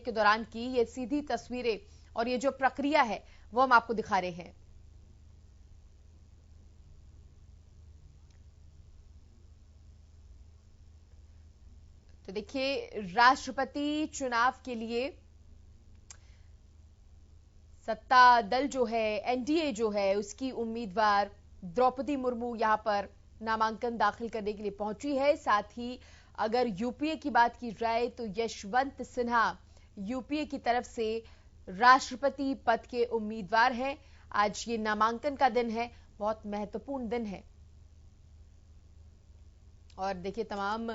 के दौरान की ये सीधी तस्वीरें और ये जो प्रक्रिया है वो हम आपको दिखा रहे हैं। तो देखिए, राष्ट्रपति चुनाव के लिए सत्ता दल जो है, एनडीए जो है, उसकी उम्मीदवार द्रौपदी मुर्मू यहां पर नामांकन दाखिल करने के लिए पहुंची है। साथ ही अगर यूपीए की बात की जाए तो यशवंत सिन्हा यूपीए की तरफ से राष्ट्रपति पद के उम्मीदवार हैं। आज ये नामांकन का दिन है, बहुत महत्वपूर्ण दिन है। और देखिए, तमाम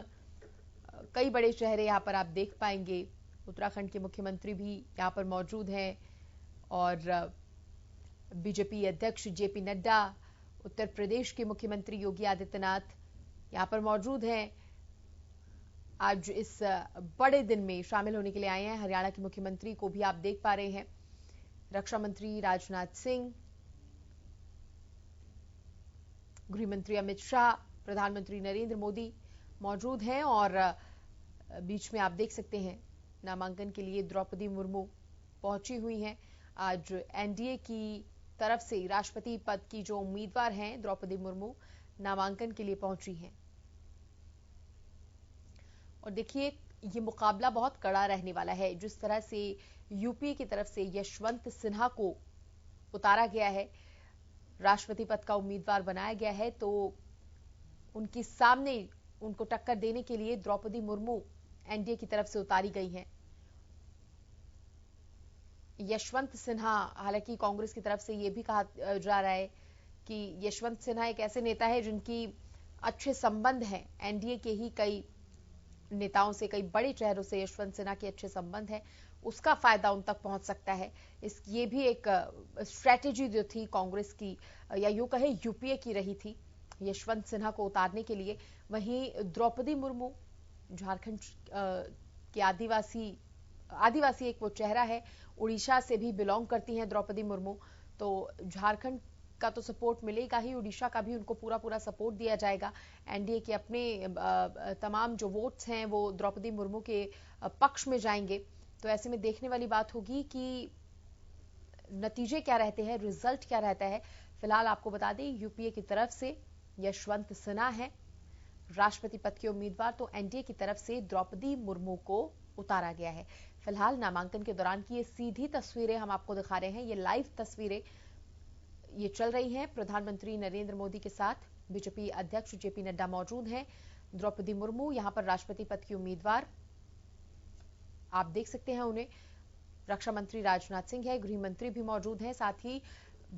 कई बड़े चेहरे यहां पर आप देख पाएंगे। उत्तराखंड के मुख्यमंत्री भी यहां पर मौजूद हैं और बीजेपी अध्यक्ष जेपी नड्डा, उत्तर प्रदेश के मुख्यमंत्री योगी आदित्यनाथ यहां पर मौजूद हैं। आज इस बड़े दिन में शामिल होने के लिए आए हैं। हरियाणा के मुख्यमंत्री को भी आप देख पा रहे हैं, रक्षा मंत्री राजनाथ सिंह, गृह मंत्री अमित शाह, प्रधानमंत्री नरेंद्र मोदी मौजूद हैं। और बीच में आप देख सकते हैं नामांकन के लिए द्रौपदी मुर्मू पहुंची हुई हैं। आज एनडीए की तरफ से राष्ट्रपति पद की जो उम्मीदवार हैं द्रौपदी मुर्मू नामांकन के लिए पहुंची हैं। और देखिए, ये मुकाबला बहुत कड़ा रहने वाला है। जिस तरह से यूपीए की तरफ से यशवंत सिन्हा को उतारा गया है, राष्ट्रपति पद का उम्मीदवार बनाया गया है, तो उनके सामने उनको टक्कर देने के लिए द्रौपदी मुर्मू एनडीए की तरफ से उतारी गई हैं। यशवंत सिन्हा, हालांकि कांग्रेस की तरफ से यह भी कहा जा रहा है कि यशवंत सिन्हा एक ऐसे नेता है जिनकी अच्छे संबंध हैं एनडीए के ही कई नेताओं से, कई बड़े चेहरों से यशवंत सिन्हा के अच्छे संबंध है, उसका फायदा उन तक पहुंच सकता है। ये भी एक स्ट्रेटेजी जो थी कांग्रेस की, या यूं कहे यूपीए की रही थी यशवंत सिन्हा को उतारने के लिए। वहीं द्रौपदी मुर्मू झारखंड के आदिवासी एक वो चेहरा है, उड़ीसा से भी बिलोंग करती हैं द्रौपदी मुर्मू, तो झारखंड का तो सपोर्ट मिलेगा ही, उड़ीसा का भी उनको पूरा पूरा सपोर्ट दिया जाएगा। एनडीए के अपने तमाम जो वोट्स हैं वो द्रौपदी मुर्मू के पक्ष में जाएंगे। तो ऐसे में देखने वाली बात होगी कि नतीजे क्या रहते हैं, रिजल्ट क्या रहता है। फिलहाल आपको बता दें, यूपीए की तरफ से यशवंत सिन्हा है राष्ट्रपति पद के उम्मीदवार, तो एनडीए की तरफ से द्रौपदी मुर्मू को उतारा गया है। फिलहाल नामांकन के दौरान की ये सीधी तस्वीरें हम आपको दिखा रहे हैं, ये लाइव तस्वीरें ये चल रही हैं। प्रधानमंत्री नरेंद्र मोदी के साथ बीजेपी अध्यक्ष जेपी नड्डा मौजूद हैं। द्रौपदी मुर्मू यहां पर राष्ट्रपति पद की उम्मीदवार, आप देख सकते हैं उन्हें। रक्षा मंत्री राजनाथ सिंह है, गृह मंत्री भी मौजूद हैं, साथ ही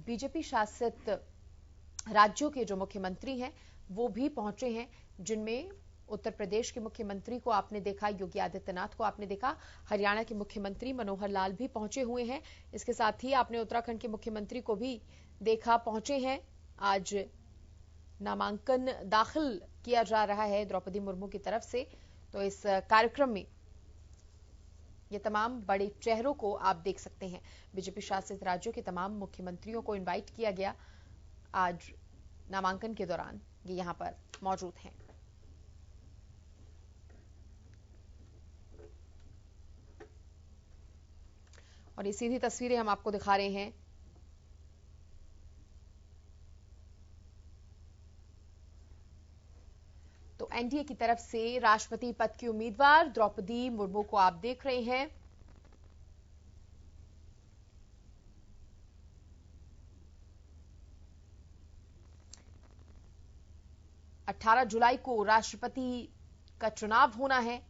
बीजेपी शासित राज्यों के जो मुख्यमंत्री हैं वो भी पहुंचे हैं, जिनमें उत्तर प्रदेश के मुख्यमंत्री को आपने देखा, योगी आदित्यनाथ को आपने देखा, हरियाणा के मुख्यमंत्री मनोहर लाल भी पहुंचे हुए हैं। इसके साथ ही आपने उत्तराखंड के मुख्यमंत्री को भी देखा, पहुंचे हैं। आज नामांकन दाखिल किया जा रहा है द्रौपदी मुर्मू की तरफ से। तो इस कार्यक्रम में ये तमाम बड़े चेहरों को आप देख सकते हैं। बीजेपी शासित राज्यों के तमाम मुख्यमंत्रियों को इनवाइट किया गया। आज नामांकन के दौरान ये यहां पर मौजूद हैं। और ये सीधी तस्वीरें हम आपको दिखा रहे हैं। तो एनडीए की तरफ से राष्ट्रपति पद की उम्मीदवार द्रौपदी मुर्मू को आप देख रहे हैं। अठारह जुलाई को राष्ट्रपति का चुनाव होना है।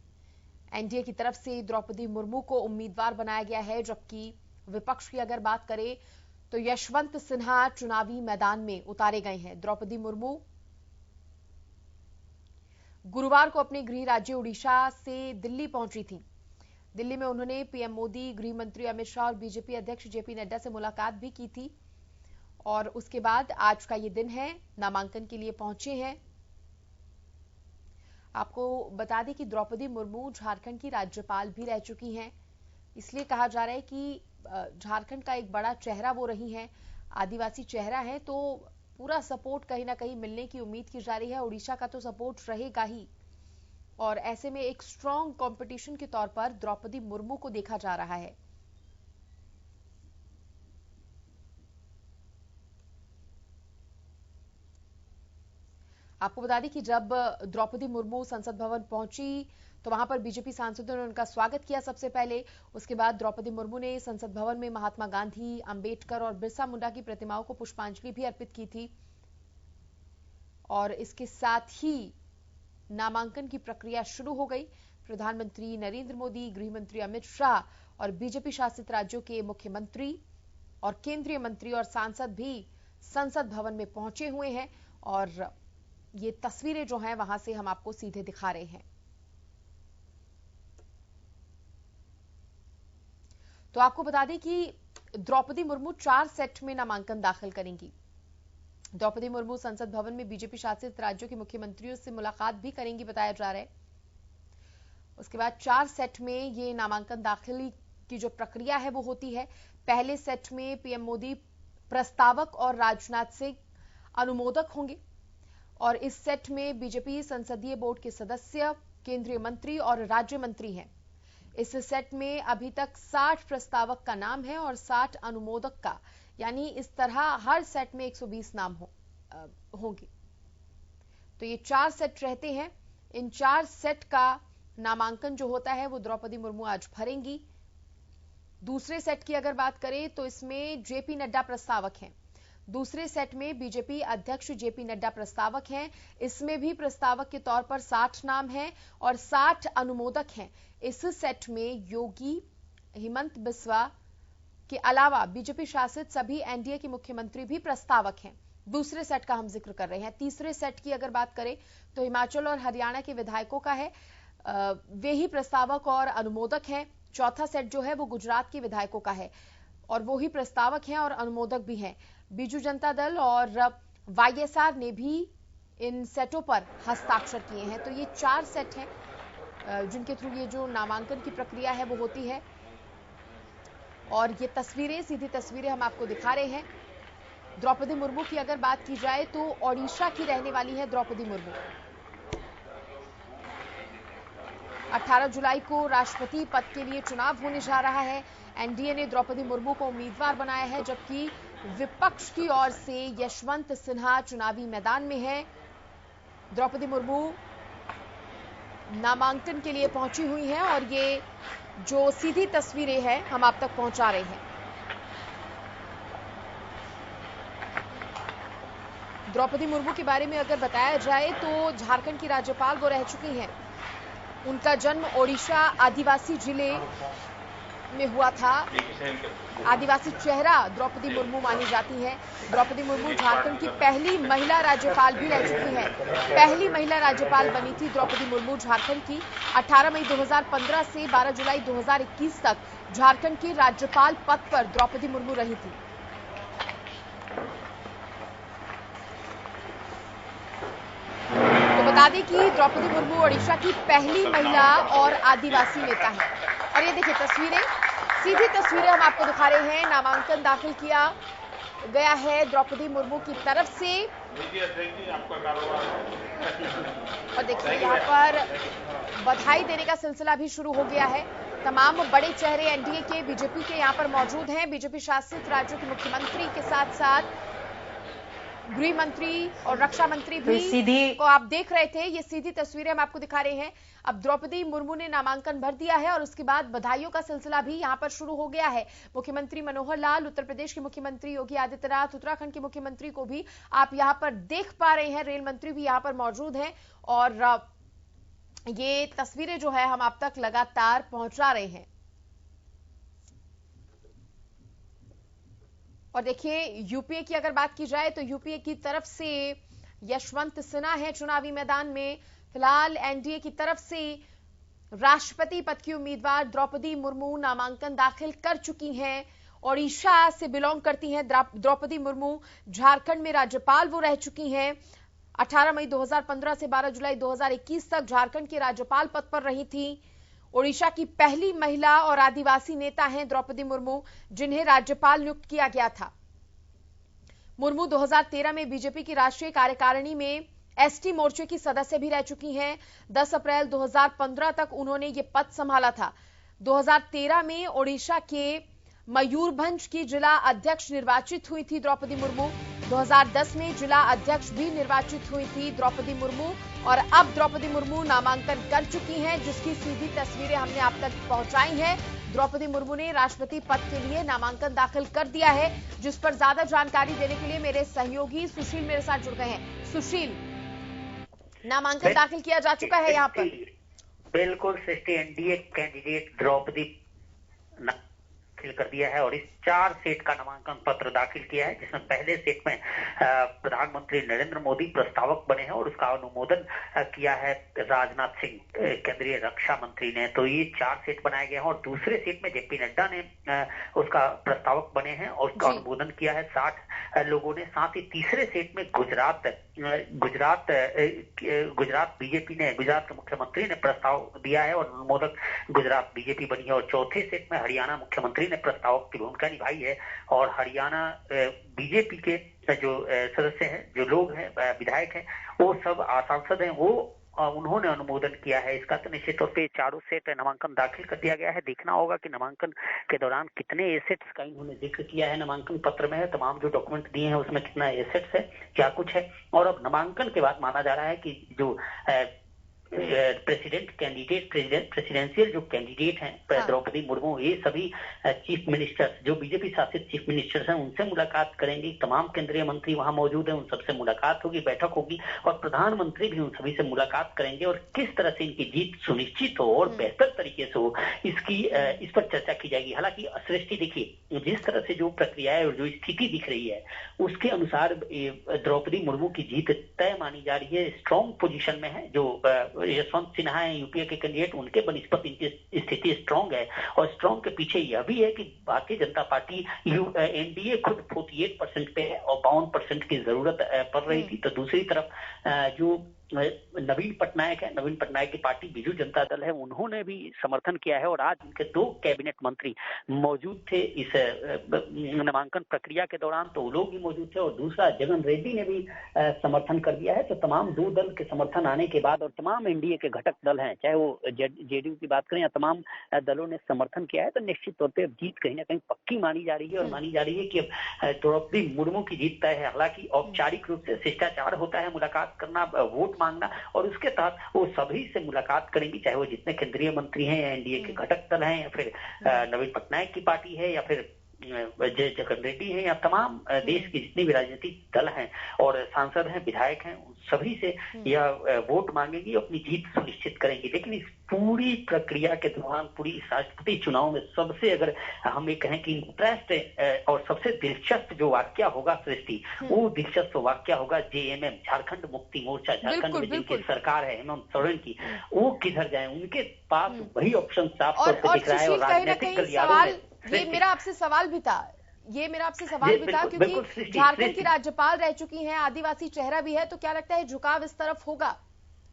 एनडीए की तरफ से द्रौपदी मुर्मू को उम्मीदवार बनाया गया है, जबकि विपक्ष की अगर बात करें तो यशवंत सिन्हा चुनावी मैदान में उतारे गए हैं। द्रौपदी मुर्मू गुरुवार को अपने गृह राज्य उड़ीसा से दिल्ली पहुंची थी। दिल्ली में उन्होंने पीएम मोदी, गृह मंत्री अमित शाह और बीजेपी अध्यक्ष जेपी नड्डा से मुलाकात भी की थी। और उसके बाद आज का ये दिन है, नामांकन के लिए पहुंचे हैं। आपको बता दें कि द्रौपदी मुर्मू झारखंड की राज्यपाल भी रह चुकी हैं। इसलिए कहा जा रहा है कि झारखंड का एक बड़ा चेहरा वो रही हैं, आदिवासी चेहरा है, तो पूरा सपोर्ट कहीं ना कहीं मिलने की उम्मीद की जा रही है। उड़ीसा का तो सपोर्ट रहेगा ही, और ऐसे में एक स्ट्रॉन्ग कंपटीशन के तौर पर द्रौपदी मुर्मू को देखा जा रहा है। आपको बता दें कि जब द्रौपदी मुर्मू संसद भवन पहुंची तो वहां पर बीजेपी सांसदों ने उनका स्वागत किया सबसे पहले। उसके बाद द्रौपदी मुर्मू ने संसद भवन में महात्मा गांधी, अंबेडकर और बिरसा मुंडा की प्रतिमाओं को पुष्पांजलि भी अर्पित की थी। और इसके साथ ही नामांकन की प्रक्रिया शुरू हो गई। प्रधानमंत्री नरेंद्र मोदी, गृह मंत्री अमित शाह और बीजेपी शासित राज्यों के मुख्यमंत्री और केंद्रीय मंत्री और सांसद भी संसद भवन में पहुंचे हुए हैं और ये तस्वीरें जो हैं वहां से हम आपको सीधे दिखा रहे हैं। तो आपको बता दें कि द्रौपदी मुर्मू 4 सेट में नामांकन दाखिल करेंगी। द्रौपदी मुर्मू संसद भवन में बीजेपी शासित राज्यों के मुख्यमंत्रियों से मुलाकात भी करेंगी, बताया जा रहा है। उसके बाद 4 सेट में ये नामांकन दाखिल की जो प्रक्रिया है वो होती है। पहले सेट में पीएम मोदी प्रस्तावक और राजनाथ सिंह अनुमोदक होंगे और इस सेट में बीजेपी संसदीय बोर्ड के सदस्य, केंद्रीय मंत्री और राज्य मंत्री हैं। इस सेट में अभी तक 60 प्रस्तावक का नाम है और 60 अनुमोदक का, यानी इस तरह हर सेट में 120 नाम होंगे। तो ये 4 सेट रहते हैं। इन 4 सेट का नामांकन जो होता है वो द्रौपदी मुर्मू आज भरेंगी। दूसरे सेट की अगर बात करें तो इसमें जेपी नड्डा प्रस्तावक हैं। दूसरे सेट में बीजेपी अध्यक्ष जेपी नड्डा प्रस्तावक हैं। इसमें भी प्रस्तावक के तौर पर 60 नाम हैं और 60 अनुमोदक हैं। इस सेट में योगी, हेमंत बिस्वा के अलावा बीजेपी शासित सभी एनडीए के मुख्यमंत्री भी प्रस्तावक हैं। दूसरे सेट का हम जिक्र कर रहे हैं। तीसरे सेट की अगर बात करें तो हिमाचल और हरियाणा के विधायकों का है, वे ही प्रस्तावक और अनुमोदक हैं। चौथा सेट जो है वो गुजरात के विधायकों का है और वो ही प्रस्तावक हैं और अनुमोदक भी हैं। बीजू जनता दल और वाईएसआर ने भी इन सेटों पर हस्ताक्षर किए हैं। तो ये 4 सेट हैं जिनके थ्रू ये जो नामांकन की प्रक्रिया है वो होती है। और ये तस्वीरें, सीधी तस्वीरें हम आपको दिखा रहे हैं। द्रौपदी मुर्मू की अगर बात की जाए तो ओडिशा की रहने वाली है द्रौपदी मुर्मू। 18 जुलाई को राष्ट्रपति पद के लिए चुनाव होने जा रहा है। एनडीए ने द्रौपदी मुर्मू को उम्मीदवार बनाया है, जबकि विपक्ष की ओर से यशवंत सिन्हा चुनावी मैदान में है। द्रौपदी मुर्मू नामांकन के लिए पहुंची हुई हैं और ये जो सीधी तस्वीरें हैं हम आप तक पहुंचा रहे हैं। द्रौपदी मुर्मू के बारे में अगर बताया जाए तो झारखंड की राज्यपाल वो रह चुकी हैं। उनका जन्म ओडिशा आदिवासी जिले में हुआ था। आदिवासी चेहरा द्रौपदी मुर्मू मानी जाती हैं। द्रौपदी मुर्मू झारखंड की पहली महिला राज्यपाल भी रह चुकी हैं। पहली महिला राज्यपाल बनी थी द्रौपदी मुर्मू झारखंड की। 18 मई 2015 से 12 जुलाई 2021 तक झारखंड की राज्यपाल पद पर द्रौपदी मुर्मू रही थी। तो बता दें कि द्रौपदी मुर्मू ओडिशा की पहली महिला और आदिवासी नेता है। और ये देखिए तस्वीरें, सीधी तस्वीरें हम आपको दिखा रहे हैं। नामांकन दाखिल किया गया है द्रौपदी मुर्मू की तरफ से। और देखिए यहाँ पर बधाई देने का सिलसिला भी शुरू हो गया है। तमाम बड़े चेहरे एनडीए के, बीजेपी के यहाँ पर मौजूद हैं। बीजेपी शासित राज्यों के मुख्यमंत्री के साथ साथ गृह मंत्री और रक्षा मंत्री भी को आप देख रहे थे। ये सीधी तस्वीरें हम आपको दिखा रहे हैं। अब द्रौपदी मुर्मू ने नामांकन भर दिया है और उसके बाद बधाइयों का सिलसिला भी यहां पर शुरू हो गया है। मुख्यमंत्री मनोहर लाल, उत्तर प्रदेश के मुख्यमंत्री योगी आदित्यनाथ, उत्तराखंड के मुख्यमंत्री को भी आप यहां पर देख पा रहे हैं। रेल मंत्री भी यहां पर मौजूद हैं और ये तस्वीरें जो है हम आप तक लगातार पहुंचा रहे हैं। और देखिए यूपीए की अगर बात की जाए तो यूपीए की तरफ से यशवंत सिन्हा है चुनावी मैदान में। फिलहाल एनडीए की तरफ से राष्ट्रपति पद की उम्मीदवार द्रौपदी मुर्मू नामांकन दाखिल कर चुकी हैं। ओडिशा से बिलोंग करती हैं द्रौपदी मुर्मू। झारखंड में राज्यपाल वो रह चुकी हैं। 18 मई 2015 से 12 जुलाई 2021 तक झारखंड के राज्यपाल पद पर रही थी। ओडिशा की पहली महिला और आदिवासी नेता हैं द्रौपदी मुर्मू, जिन्हें राज्यपाल नियुक्त किया गया था। मुर्मू 2013 में बीजेपी की राष्ट्रीय कार्यकारिणी में एसटी मोर्चे की सदस्य भी रह चुकी हैं। 10 अप्रैल 2015 तक उन्होंने ये पद संभाला था। 2013 में ओडिशा के मयूरभंज की जिला अध्यक्ष निर्वाचित हुई थी द्रौपदी मुर्मू। 2010 में जिला अध्यक्ष भी निर्वाचित हुई थी द्रौपदी मुर्मू और अब द्रौपदी मुर्मू नामांकन कर चुकी हैं, जिसकी सीधी तस्वीरें हमने आप तक पहुंचाई हैं। द्रौपदी मुर्मू ने राष्ट्रपति पद के लिए नामांकन दाखिल कर दिया है, जिस पर ज्यादा जानकारी देने के लिए मेरे सहयोगी सुशील मेरे साथ जुड़ गए हैं। सुशील, नामांकन दाखिल किया जा चुका है यहाँ पर। बिल्कुल सृष्टि, एनडीए कैंडिडेट द्रौपदी दाखिल कर दिया है और इस 4 सेट का नामांकन पत्र दाखिल किया है, जिसमें पहले सेट में प्रधानमंत्री नरेंद्र मोदी प्रस्तावक बने हैं और उसका अनुमोदन किया है राजनाथ सिंह केंद्रीय रक्षा मंत्री ने। तो ये 4 सेट बनाए गए हैं और दूसरे सेट में जेपी नड्डा ने उसका प्रस्तावक बने हैं और उसका अनुमोदन किया है 60 लोगों ने। साथ ही तीसरे सेट में गुजरात बीजेपी ने, गुजरात के मुख्यमंत्री ने प्रस्ताव दिया है और अनुमोदक गुजरात बीजेपी बनी है। और चौथे सेट में हरियाणा मुख्यमंत्री ने प्रस्तावक की भूमिका निभाई है और हरियाणा बीजेपी के जो सदस्य हैं, जो लोग हैं, विधायक हैं, वो सब सांसद हैं, वो उन्होंने अनुमोदन किया है इसका। तो निश्चित तौर पे चारों सेट नामांकन दाखिल कर दिया गया है। देखना होगा कि नामांकन के दौरान कितने एसेट्स का इन्होंने जिक्र किया है नामांकन पत्र में, तमाम जो डॉक्यूमेंट दिए हैं उसमें कितना एसेट्स है, क्या कुछ है। और अब नामांकन के बाद माना जा रहा है कि जो प्रेसिडेंशियल जो कैंडिडेट हैं द्रौपदी मुर्मू, ये सभी चीफ मिनिस्टर्स, जो बीजेपी शासित चीफ मिनिस्टर्स हैं, उनसे मुलाकात करेंगी। तमाम केंद्रीय मंत्री वहां मौजूद हैं, उन सबसे मुलाकात होगी, बैठक होगी और प्रधानमंत्री भी उन सभी से मुलाकात करेंगे और किस तरह से इनकी जीत सुनिश्चित हो और बेहतर तरीके से हो, इस पर चर्चा की जाएगी। हालांकि सृष्टि, देखिए जिस तरह से जो प्रक्रिया है और जो स्थिति दिख रही है उसके अनुसार द्रौपदी मुर्मू की जीत तय मानी जा रही है। स्ट्रॉन्ग पोजीशन में है जो यशवंत सिन्हा है यूपीए के कैंडिडेट, उनके बनस्पत इनकी स्थिति स्ट्रांग है। और स्ट्रांग के पीछे यह भी है कि भारतीय जनता पार्टी एनडीए खुद 48% पे है और 52% की जरूरत पड़ रही थी। तो दूसरी तरफ जो नवीन पटनायक है, नवीन पटनायक की पार्टी बीजू जनता दल है, उन्होंने भी समर्थन किया है और आज उनके 2 कैबिनेट मंत्री मौजूद थे इस नामांकन प्रक्रिया के दौरान, तो वो लोग भी मौजूद थे। और दूसरा, जगन रेड्डी ने भी समर्थन कर दिया है। तो तमाम 2 दल के समर्थन आने के बाद और तमाम एनडीए के घटक दल हैं, चाहे वो जेडीयू की बात करें या तमाम दलों ने समर्थन किया है, तो निश्चित तौर पर जीत कहीं ना कहीं पक्की मानी जा रही है। और मानी जा रही है कि अब द्रौपदी मुर्मू की जीत तय है। हालांकि औपचारिक रूप से शिष्टाचार होता है मुलाकात करना, वोट मांगना, और उसके तहत वो सभी से मुलाकात करेंगी, चाहे वो जितने केंद्रीय मंत्री हैं या एनडीए के घटक दल हैं या फिर नवीन पटनायक की पार्टी है या फिर जगन रेड्डी है या तमाम देश की जितनी भी राजनीतिक दल हैं और सांसद हैं, विधायक हैं, सभी से यह वोट मांगेंगी, अपनी जीत सुनिश्चित करेंगी। लेकिन इस पूरी प्रक्रिया के दौरान, पूरी राष्ट्रपति चुनाव में सबसे, अगर हम ये कहें कि इंटरेस्ट और सबसे दिलचस्प जो वाक्य होगा सृष्टि, वो दिलचस्प वाक्य होगा जेएमएम, झारखंड मुक्ति मोर्चा, झारखंड में जिनकी सरकार है हेमंत सोरेन की, वो किधर जाए, उनके पास वही ऑप्शन साफ तौर पर दिख रहा है। और राजनीतिक गलियारों में ये मेरा आपसे सवाल भी था, क्योंकि झारखंड की राज्यपाल रह चुकी हैं, आदिवासी चेहरा भी है, तो क्या लगता है झुकाव इस तरफ होगा?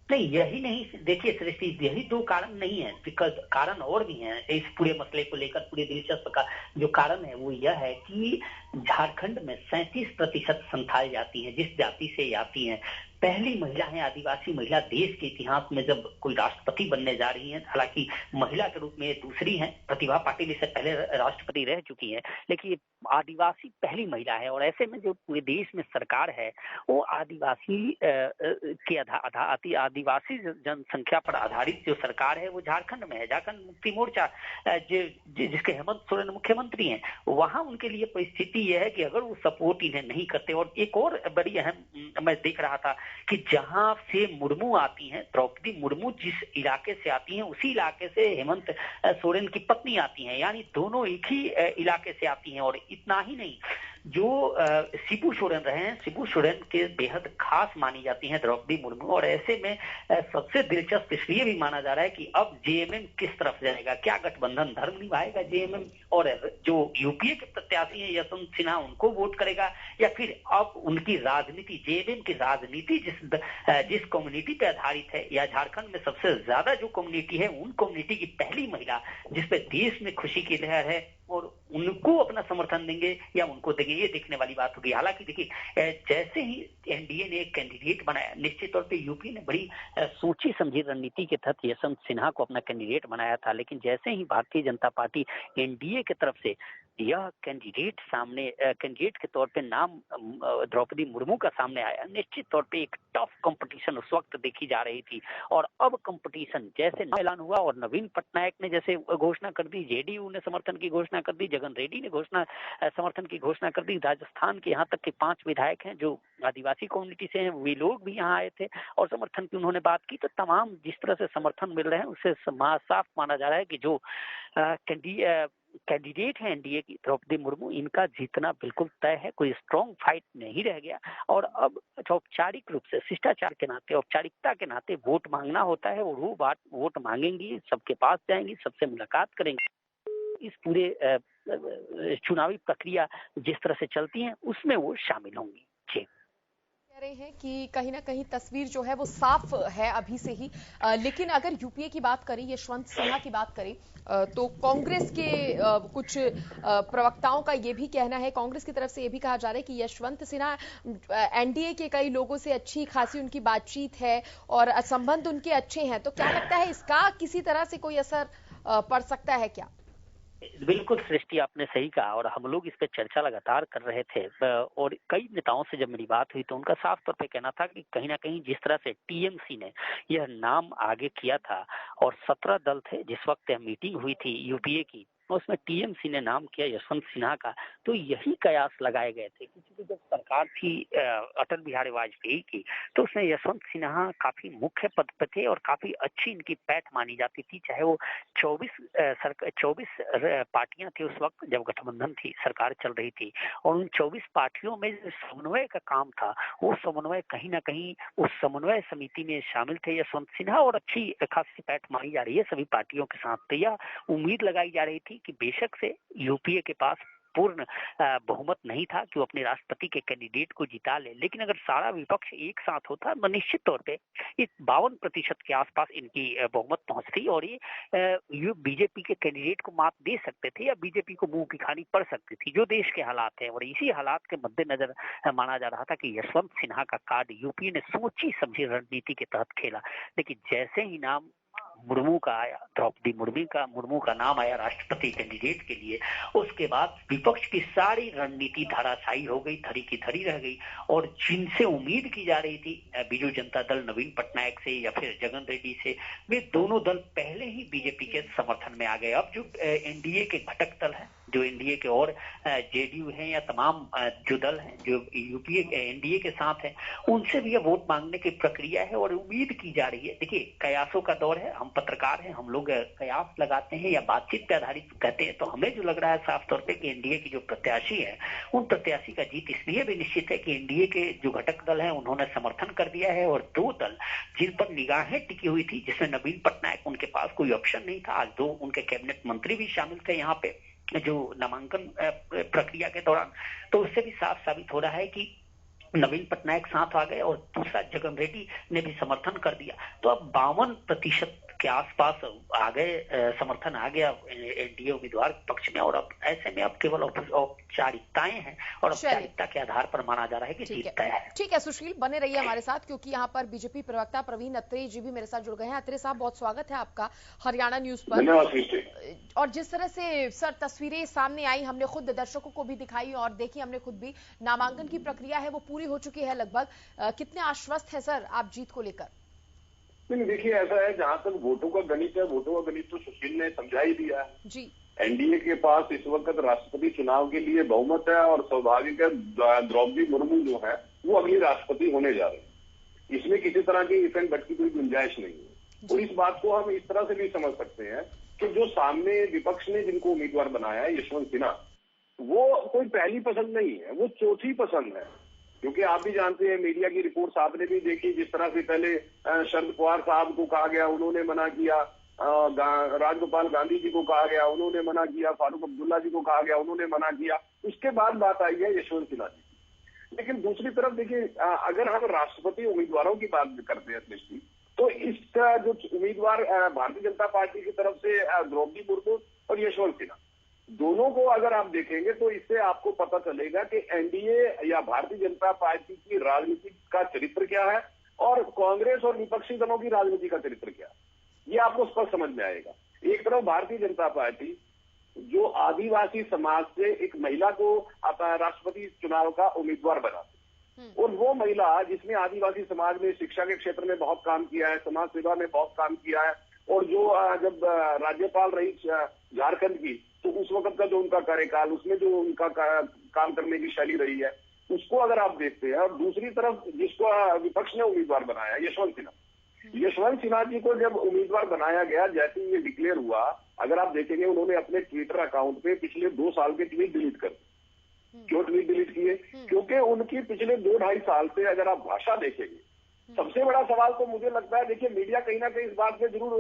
नहीं, यही नहीं, देखिए सृष्टि, यही 2 कारण नहीं है, कारण और भी हैं इस पूरे मसले को लेकर। पूरे दिलचस्प का जो कारण है वो यह है कि झारखंड में 37% संथाल जाति हैं, जिस जाति से आती हैं। पहली महिला है आदिवासी महिला देश के इतिहास में जब कोई राष्ट्रपति बनने जा रही हैं। हालांकि महिला के रूप में दूसरी हैं, प्रतिभा पाटिल इससे पहले राष्ट्रपति रह चुकी है, लेकिन आदिवासी पहली महिला है। और ऐसे में जो पूरे देश में सरकार है वो आदिवासी के आदिवासी जनसंख्या पर आधारित जो सरकार है वो झारखंड में है। झारखंड मुक्ति मोर्चा जिसके हेमंत सोरेन मुख्यमंत्री हैं, वहां उनके लिए परिस्थिति यह है कि अगर वो सपोर्ट इन्हें नहीं करते। और एक और बड़ी अहम मैं देख रहा था कि जहां से मुर्मू आती हैं, द्रौपदी मुर्मू जिस इलाके से आती हैं, उसी इलाके से हेमंत सोरेन की पत्नी आती हैं, यानी दोनों एक ही इलाके से आती हैं। और इतना ही नहीं, जो शिबू सोरेन रहे हैं, शिबू सोरेन के बेहद खास मानी जाती हैं द्रौपदी मुर्मू। और ऐसे में सबसे दिलचस्प इसलिए भी माना जा रहा है कि अब जेएमएम किस तरफ जाएगा, क्या गठबंधन धर्म निभाएगा जेएमएम और जो यूपीए के प्रत्याशी हैं यशवंत सिन्हा उनको वोट करेगा, या फिर अब उनकी राजनीति, जेएमएम की राजनीति जिस कम्युनिटी पे आधारित है, या झारखंड में सबसे ज्यादा जो कम्युनिटी है, उन कम्युनिटी की पहली महिला जिसपे देश में खुशी की लहर है और उनको अपना समर्थन देंगे या उनको देंगे, ये देखने वाली बात होगी। हालांकि देखिए जैसे ही एनडीए ने एक कैंडिडेट बनाया, निश्चित तौर पे यूपी ने बड़ी सोची समझी रणनीति के तहत यशवंत सिन्हा को अपना कैंडिडेट बनाया था, लेकिन जैसे ही भारतीय जनता पार्टी एनडीए की तरफ से यह कैंडिडेट के तौर पे नाम द्रौपदी मुर्मू का सामने आया, निश्चित तौर पे एक टफ कंपटीशन उस वक्त देखी जा रही थी। और अब कंपटीशन जैसे ऐलान हुआ और नवीन पटनायक ने जैसे घोषणा कर दी, जेडीयू ने समर्थन की घोषणा कर दी, जगन रेड्डी ने समर्थन की घोषणा कर दी, राजस्थान के यहाँ तक के 5 विधायक हैं जो आदिवासी कम्युनिटी से हैं, वे लोग भी यहाँ आए थे और समर्थन की उन्होंने बात की। तो तमाम जिस तरह से समर्थन मिल रहे हैं उससे साफ माना जा रहा है कि जो कैंडिडेट है एनडीए की द्रौपदी मुर्मू, इनका जीतना बिल्कुल तय है, कोई स्ट्रॉन्ग फाइट नहीं रह गया। और अब औपचारिक रूप से शिष्टाचार के नाते, औपचारिकता के नाते वोट मांगना होता है और वो वोट मांगेंगी, सबके पास जाएंगी, सबसे मुलाकात करेंगी। इस पूरे चुनावी प्रक्रिया जिस तरह से चलती है उसमें वो शामिल होंगी। कह रहे हैं कि कहीं ना कहीं तस्वीर जो है वो साफ है अभी से ही, लेकिन अगर यूपीए की बात करें, यशवंत सिन्हा की बात करें, तो कांग्रेस के कुछ प्रवक्ताओं का ये भी कहना है, कांग्रेस की तरफ से ये भी कहा जा रहा है कि यशवंत सिन्हा एनडीए के कई लोगों से अच्छी खासी उनकी बातचीत है और संबंध उनके अच्छे हैं। तो क्या लगता है इसका किसी तरह से कोई असर पड़ सकता है क्या? बिल्कुल सृष्टि, आपने सही कहा और हम लोग इस पे चर्चा लगातार कर रहे थे और कई नेताओं से जब मेरी बात हुई तो उनका साफ तौर पे कहना था कि कहीं ना कहीं जिस तरह से टीएमसी ने यह नाम आगे किया था और 17 दल थे जिस वक्त यह मीटिंग हुई थी यूपीए की, उसमें टीएमसी ने नाम किया यशवंत सिन्हा का, तो यही कयास लगाए गए थे। क्योंकि जब सरकार थी अटल बिहारी वाजपेयी की, तो उसमें यशवंत सिन्हा काफी मुख्य पद पर थे और काफी अच्छी इनकी पैठ मानी जाती थी। चाहे वो 24 पार्टियां थी उस वक्त जब गठबंधन थी, सरकार चल रही थी, और उन 24 पार्टियों में जो समन्वय का काम था, वो समन्वय कहीं ना कहीं उस समन्वय समिति में शामिल थे यशवंत सिन्हा और अच्छी खासी पैठ मानी जा रही है सभी पार्टियों के साथ। तो यह उम्मीद लगाई जा रही थी कि बेशक से यूपीए के पास पूर्ण बहुमत नहीं था कि वो अपने राष्ट्रपति के कैंडिडेट को जिता ले, लेकिन अगर सारा विपक्ष एक साथ होता तो निश्चित तौर पे 52% के आसपास इनकी बहुमत पहुंचती और ये बीजेपी के कैंडिडेट को मात दे सकते थे या बीजेपी को मुंह की खानी पड़ सकती थी, जो देश के हालात हैं। और इसी हालात के मद्देनजर माना जा रहा था कि यशवंत सिन्हा का कार्ड यूपीए ने सोची समझी रणनीति के तहत खेला। लेकिन जैसे ही नाम मुर्मू का आया, द्रौपदी मुर्मू का नाम आया राष्ट्रपति कैंडिडेट के लिए, उसके बाद विपक्ष की सारी रणनीति धराशायी हो गई, धरी की धरी रह गई। और जिनसे उम्मीद की जा रही थी बीजू जनता दल नवीन पटनायक से या फिर जगन रेड्डी से, वे दोनों दल पहले ही बीजेपी के समर्थन में आ गए। अब जो एनडीए के घटक दल है, जो एनडीए के और जेडीयू हैं या तमाम जो दल हैं जो यूपीए एनडीए के साथ हैं, उनसे भी यह वोट मांगने की प्रक्रिया है और उम्मीद की जा रही है। देखिए कयासों का दौर है, हम पत्रकार हैं, हम लोग कयास लगाते हैं या बातचीत पे आधारित कहते हैं। तो हमें जो लग रहा है साफ तौर पे कि एनडीए की जो प्रत्याशी है, उन प्रत्याशी का जीत इसलिए भी निश्चित है कि एनडीए के जो घटक दल हैं उन्होंने समर्थन कर दिया है और 2 दल जिन पर निगाहें टिकी हुई थी, जिसमें नवीन पटनायक, उनके पास कोई ऑप्शन नहीं था, आज 2 उनके कैबिनेट मंत्री भी शामिल थे यहाँ पे जो नामांकन प्रक्रिया के दौरान, तो उससे भी साफ साबित हो रहा है कि नवीन पटनायक साथ आ गए और दूसरा जगन रेड्डी ने भी समर्थन कर दिया। तो अब 52% के आसपास आ गए, समर्थन आ गया एनडीए उम्मीदवार पक्ष में। और अब ऐसे में अब केवल औपचारिकताएं हैं और औपचारिकता के आधार पर माना जा रहा है कि जीत तय है। ठीक है सुशील, बने रहिए हमारे साथ, क्योंकि यहाँ पर बीजेपी प्रवक्ता प्रवीण अत्रे जी भी मेरे साथ जुड़ गए हैं। अत्रे साहब, बहुत स्वागत है आपका हरियाणा न्यूज पर। और जिस तरह से सर तस्वीरें सामने आई, हमने खुद दर्शकों को भी दिखाई और देखी, हमने खुद भी, नामांकन की प्रक्रिया है वो पूरी हो चुकी है लगभग। कितने आश्वस्त है सर आप जीत को लेकर? नहीं, देखिए ऐसा है, जहां तक वोटों का गणित है, वोटों का गणित तो सुशील ने समझा ही दिया है जी। एनडीए के पास इस वक्त राष्ट्रपति चुनाव के लिए बहुमत है और स्वाभाविक है द्रौपदी मुर्मू जो है वो अगली राष्ट्रपति होने जा रही है। इसमें किसी तरह की इफेक्ट बट की कोई गुंजाइश नहीं है। और इस बात को हम इस तरह से भी समझ सकते हैं कि जो सामने विपक्ष ने जिनको उम्मीदवार बनाया है यशवंत सिन्हा, वो कोई पहली पसंद नहीं है, वो चौथी पसंद है। क्योंकि आप भी जानते हैं, मीडिया की रिपोर्ट्स आपने भी देखी, जिस तरह से पहले शरद पवार साहब को कहा गया, उन्होंने मना किया, राजगोपाल गांधी जी को कहा गया, उन्होंने मना किया, फारूक अब्दुल्ला जी को कहा गया, उन्होंने मना किया। उसके बाद बात आई है यशवंत सिन्हा जी। लेकिन दूसरी तरफ देखिए, अगर हम राष्ट्रपति उम्मीदवारों की बात करते हैं दृष्टि, तो इसका जो उम्मीदवार भारतीय जनता पार्टी की तरफ से द्रौपदी मुर्मू और यशवंत सिन्हा, दोनों दोनों को अगर आप देखेंगे तो इससे आपको पता चलेगा कि एनडीए या भारतीय जनता पार्टी की राजनीति का चरित्र क्या है और कांग्रेस और विपक्षी दलों की राजनीति का चरित्र क्या है, ये आपको स्पष्ट समझ में आएगा। एक तरफ भारतीय जनता पार्टी जो आदिवासी समाज से एक महिला को राष्ट्रपति चुनाव का उम्मीदवार बनाती, और वो महिला जिसने आदिवासी समाज में शिक्षा के क्षेत्र में बहुत काम किया है, समाज सेवा में बहुत काम किया है, और जो जब राज्यपाल रही झारखंड की तो उस वक्त का जो उनका कार्यकाल, उसमें जो उनका काम करने की शैली रही है, उसको अगर आप देखते हैं। और दूसरी तरफ जिसको विपक्ष ने उम्मीदवार बनाया, यशवंत सिन्हा जी को जब उम्मीदवार बनाया गया, जैसे ही ये डिक्लेयर हुआ, अगर आप देखेंगे उन्होंने अपने ट्विटर अकाउंट पे पिछले 2 साल के ट्वीट डिलीट कर दिए। क्यों ट्वीट डिलीट किए? क्योंकि उनकी पिछले 2-2.5 साल से अगर आप भाषा देखेंगे, सबसे बड़ा सवाल तो मुझे लगता है, देखिए मीडिया कहीं ना कहीं इस बात पे जरूर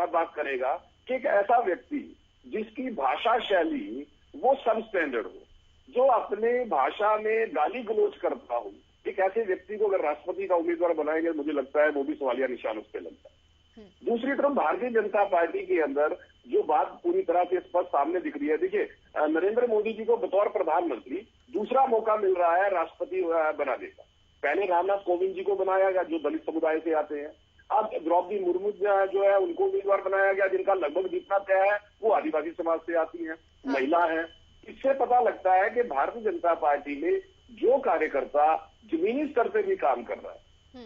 बात करेगा कि एक ऐसा व्यक्ति जिसकी भाषा शैली वो सब स्टैंडर्ड हो, जो अपने भाषा में गाली गलौज करता हो, एक ऐसे व्यक्ति को अगर राष्ट्रपति का उम्मीदवार बनाएंगे, मुझे लगता है वो भी सवालिया निशान उस पर लगता है। दूसरी तरफ भारतीय जनता पार्टी के अंदर जो बात पूरी तरह से स्पष्ट सामने दिख रही है, देखिए नरेंद्र मोदी जी को बतौर प्रधानमंत्री दूसरा मौका मिल रहा है राष्ट्रपति बनाने का। पहले रामनाथ कोविंद जी को बनाया गया जो दलित समुदाय से आते हैं, अब द्रौपदी मुर्मू जो है उनको उम्मीदवार बनाया गया जिनका लगभग जितना तय है वो आदिवासी समाज से आती है, महिला है। इससे पता लगता है कि भारतीय जनता पार्टी में जो कार्यकर्ता जमीनी स्तर पे भी काम कर रहा है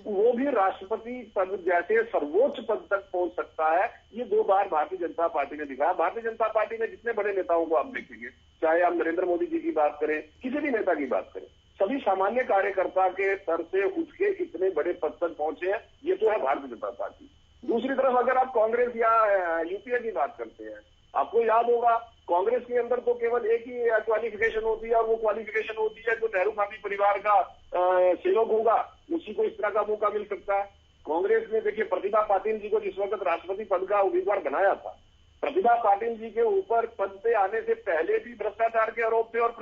वो भी राष्ट्रपति पद जैसे सर्वोच्च पद तक पहुंच सकता है। ये 2 बार भारतीय जनता पार्टी ने दिखाया। भारतीय जनता पार्टी में जितने बड़े नेताओं को आप देखेंगे, चाहे आप नरेंद्र मोदी जी की बात करें, किसी भी नेता की बात करें, सभी सामान्य कार्यकर्ता के स्तर से उठ के इतने बड़े पद तक पहुंचे हैं। ये तो है भारतीय जनता पार्टी। दूसरी तरफ अगर आप कांग्रेस या यूपीए की बात करते हैं, आपको याद होगा कांग्रेस के अंदर तो केवल एक ही क्वालिफिकेशन होती है, और वो क्वालिफिकेशन होती है जो नेहरू गांधी परिवार का सेवक होगा उसी को इस तरह का मौका मिल सकता है। कांग्रेस ने देखिए प्रतिभा पाटिल जी को जिस वक्त राष्ट्रपति पद का उम्मीदवार बनाया था, प्रतिभा पाटिल जी के ऊपर पद पे आने से पहले भी भ्रष्टाचार के आरोप थे, और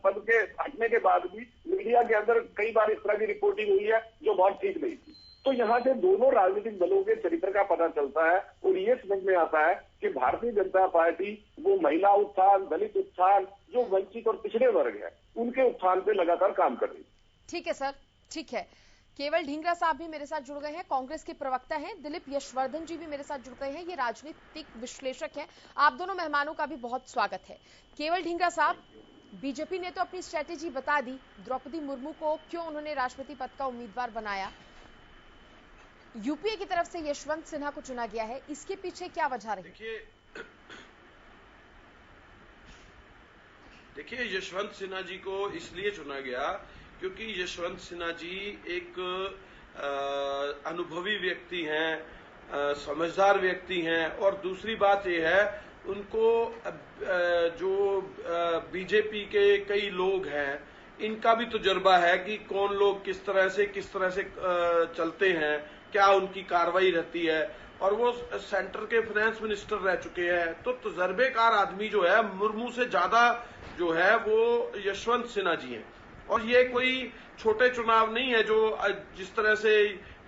पद के हटने के बाद भी मीडिया के अंदर कई बार इस तरह की रिपोर्टिंग हुई है जो बहुत ठीक नहीं थी। तो यहाँ से दोनों राजनीतिक दलों के चरित्र का पता चलता है, और ये समझ में आता है कि भारतीय जनता पार्टी वो महिला उत्थान, दलित उत्थान, जो वंचित और पिछड़े वर्ग है, उनके उत्थान पे लगातार काम कर रही है। ठीक है सर, ठीक है। केवल ढींगरा साहब भी मेरे साथ जुड़ गए हैं, कांग्रेस के प्रवक्ता हैं। दिलीप यशवर्धन जी भी मेरे साथ जुड़ गए हैं, ये राजनीतिक विश्लेषक हैं। आप दोनों मेहमानों का भी बहुत स्वागत है। केवल ढींगरा साहब, बीजेपी ने तो अपनी स्ट्रेटेजी बता दी, द्रौपदी मुर्मू को क्यों उन्होंने राष्ट्रपति पद का उम्मीदवार बनाया, यूपीए की तरफ से यशवंत सिन्हा को चुना गया है, इसके पीछे क्या वजह रही? देखिए यशवंत सिन्हा जी को इसलिए चुना गया क्योंकि यशवंत सिन्हा जी एक अनुभवी व्यक्ति हैं, समझदार व्यक्ति हैं, और दूसरी बात यह है उनको जो बीजेपी के कई लोग हैं इनका भी तजुर्बा है कि कौन लोग किस तरह से चलते हैं, क्या उनकी कार्रवाई रहती है, और वो सेंटर के फाइनेंस मिनिस्टर रह चुके हैं। तो तजर्बेकार आदमी जो है मुर्मू से ज्यादा जो है वो यशवंत सिन्हा जी हैं। और ये कोई छोटे चुनाव नहीं है जो जिस तरह से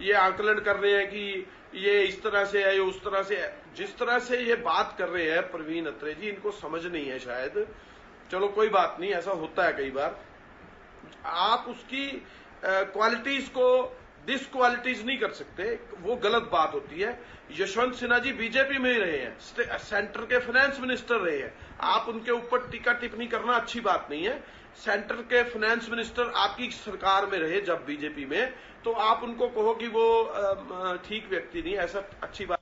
ये आकलन कर रहे हैं कि ये इस तरह से है, ये उस तरह से है। जिस तरह से ये बात कर रहे हैं प्रवीण अत्रे जी, इनको समझ नहीं है शायद। चलो कोई बात नहीं, ऐसा होता है कई बार। आप उसकी क्वालिटीज को डिसक्वालिटीज नहीं कर सकते, वो गलत बात होती है। यशवंत सिन्हा जी बीजेपी में ही रहे हैं, सेंटर के फाइनेंस मिनिस्टर रहे हैं। आप उनके ऊपर टीका टिप्पणी करना अच्छी बात नहीं है। सेंटर के फाइनेंस मिनिस्टर आपकी सरकार में रहे जब बीजेपी में, तो आप उनको कहो कि वो ठीक व्यक्ति नहीं, ऐसा अच्छी बात।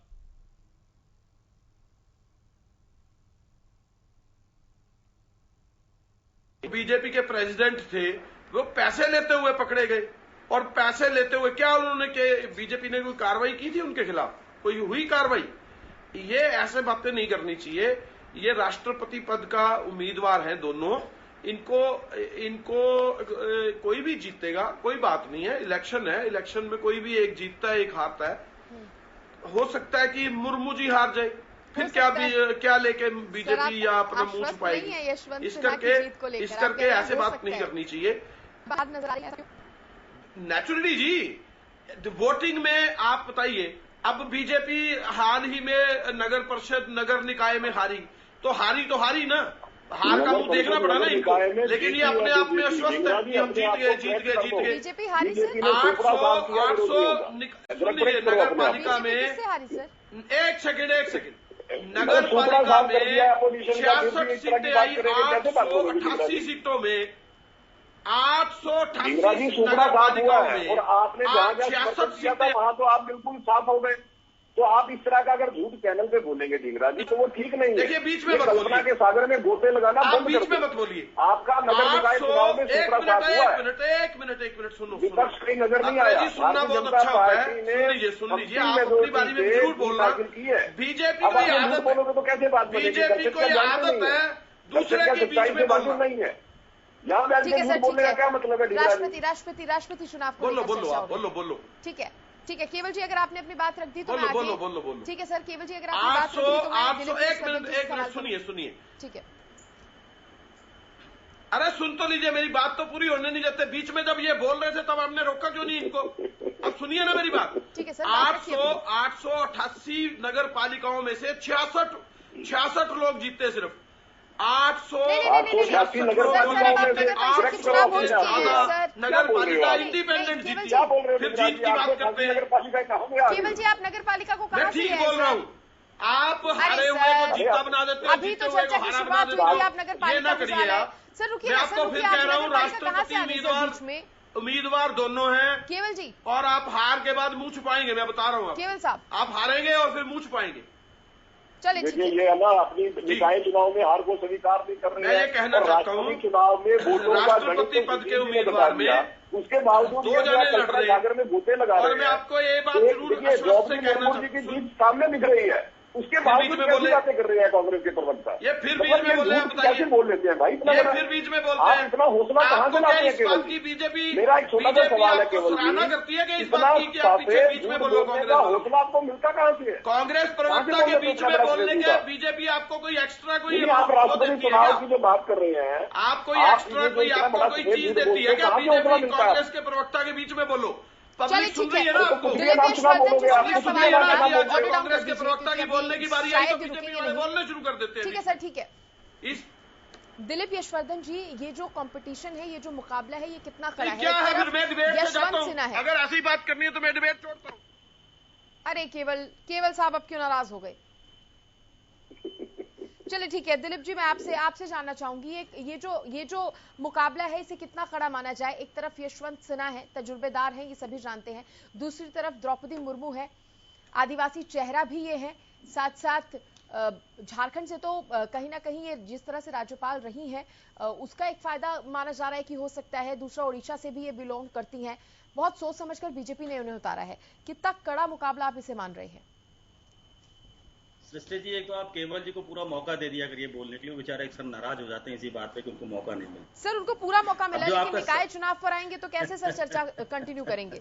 बीजेपी के प्रेसिडेंट थे, वो पैसे लेते हुए पकड़े गए, और पैसे लेते हुए क्या उन्होंने बीजेपी ने कोई कार्रवाई की थी उनके खिलाफ? कोई हुई कार्रवाई? ये ऐसे बातें नहीं करनी चाहिए। ये राष्ट्रपति पद का उम्मीदवार हैं दोनों, इनको कोई भी जीतेगा, कोई बात नहीं है, इलेक्शन है, इलेक्शन में कोई भी एक जीतता है एक हारता है। हो सकता है कि मुर्मू जी हार जाए, फिर क्या लेके बीजेपी या अपना मुंह छुपाएगी? इस करके ऐसे बात नहीं करनी चाहिए। नेचुरली जी, वोटिंग में आप बताइए, अब बीजेपी हाल ही में नगर परिषद, नगर निकाय में हारी, तो हारी ना, हार का मुंह देखना पड़ा ना इनको। लेकिन ये अपने आप में आश्वस्त है कि हम जीत गए। बीजेपी हारी सर 800 नगर पालिका में। एक सेकंड नगर पालिका में 66 सीटें आई, 888 सीटों में 888 नगर पालिकाओं में और आपने जहां 66 सीटें, वहां तो आप बिल्कुल साफ हो गए। तो आप इस तरह का अगर झूठ चैनल पे बोलेंगे ढींगरा जी तो वो ठीक नहीं है। देखिए बीच में मत कल्पना के सागर में गोते लगाना बंद बीच में मत बोलिए। आपका नगर निकाय चुनाव में एक मिनट सुनो, विपक्ष कहीं नजर नहीं आया। सुनना बहुत अच्छा होता है। सुन लीजिए आप अपनी बारी में जरूर बोलना। बीजेपी को ये आदत है, तो कैसे बात बीजेपी को ये आदत है दूसरे के बीच में बोलना नहीं है। यहाँ बोलने का क्या मतलब है? राष्ट्रपति चुनाव बोलो। ठीक है केवल जी, अगर आपने अपनी बात रख दी तो बोलो। ठीक है सर, केवल जी अगर आपने बात रख दी तो मैं 800 एक मिनट सुनिए। ठीक है, अरे सुन तो लीजिए, मेरी बात तो पूरी होने नहीं देते। बीच में जब ये बोल रहे थे तब हमने रोका क्यों नहीं इनको? अब सुनिए ना मेरी बात। ठीक है सर, 888 नगर पालिकाओं में से 66 लोग जीते, सिर्फ 888 नगर पालिका इंडिपेंडेंट जीती। फिर जीत की बात करते हैं। केवल जी आप नगर पालिका को कहां से ठीक बोल रहा हूँ। आप हारे हुए को जीता बना देते हो, अभी तो चर्चा की शुरुआत हुई थी, आप नगर पालिका को करिए आप। सर रुकिए, मैं आपको फिर कह रहा हूँ, राष्ट्रपति उम्मीदवार दोनों हैं केवल जी, और आप हार के बाद मुंह छुपाएंगे। मैं बता रहा हूँ केवल साहब, आप हारेंगे और फिर मुंह छुपाएंगे। चलिए देखिए ये है ना, अपनी निकाय चुनाव में हार को स्वीकार नहीं कर रहे हैं। मैं ये कहना चाहता हूँ, चुनाव में राष्ट्रपति पद के उम्मीदवार में उसके बावजूद 2 जने लड़ रहे हैं में गोते लगा रहे हैं। और मैं आपको ये बात जरूर आश्वस्त से कहना चाहता हूँ, की जीत सामने दिख रही है, उसके बावजूद कैसी बातें कर रहे हैं कांग्रेस के प्रवक्ता? ये फिर बीच में बोले, कैसे बोल लेते हैं भाई? ये फिर बीच में बोलते हैं। इतना हौसला कहाँ से लाते हैं? केवल बीजेपी मेरा एक छोटा सा सवाल है, केवल सराहना करती है कि इस बात की कि आप पीछे बीच में बोलो। कांग्रेस हौसला आपको मिलता कहाँ से है? कांग्रेस प्रवक्ता के बीच में बोलने के बीजेपी आपको कोई एक्स्ट्रा कोई आप राष्ट्रपति चुनाव की जो बात कर रहे हैं, आप कोई एक्स्ट्रा आपको कोई चीज देती है क्या? बीजेपी कांग्रेस के प्रवक्ता के बीच में बोलो, पब्लिक सुन रही है ना आपको। कांग्रेस के प्रवक्ता की बोलने की बारी आई तो बीजेपी वाले बोलने शुरू कर देते हैं। ठीक है सर, ठीक है। इस दिलीप यशवर्धन जी, ये जो कंपटीशन है, ये जो मुकाबला है, ये कितना कड़ा है? क्या है? फिर मैं डिबेट से जाता हूं। सिन्हा है, अगर ऐसी बात करनी है तो मैं डिबेट छोड़ता हूं। अरे केवल साहब अब क्यों नाराज हो गए? चलिए ठीक है दिलीप जी, मैं आपसे जानना चाहूंगी ये जो मुकाबला है इसे कितना कड़ा माना जाए? एक तरफ यशवंत सिन्हा है, तजुर्बेदार हैं, ये सभी जानते हैं, दूसरी तरफ द्रौपदी मुर्मू है, आदिवासी चेहरा भी ये है, साथ साथ झारखंड से तो कहीं ना कहीं ये जिस तरह से राज्यपाल रही हैं उसका एक फायदा माना जा रहा है कि हो सकता है। दूसरा ओडिशा से भी ये बिलोंग करती हैं। बहुत सोच समझकर बीजेपी ने उन्हें उतारा है। कितना कड़ा मुकाबला आप इसे मान रहे हैं? सृष्टि जी, एक तो आप केवल जी को पूरा मौका दे दिया करिए बोलने के लिए, बेचारे अक्सर नाराज हो जाते हैं इसी बात पे कि उनको मौका नहीं मिलता। सर उनको पूरा मौका मिला, लेकिन निकाय चुनाव पर आएंगे तो कैसे सर चर्चा कंटिन्यू करेंगे?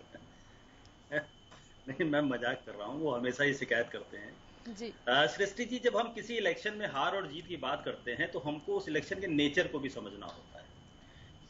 नहीं, मैं मजाक कर रहा हूँ, वो हमेशा ही शिकायत करते हैं जी। सृष्टि जी, जब हम किसी इलेक्शन में हार और जीत की बात करते हैं तो हमको उस इलेक्शन के नेचर को भी समझना होता है।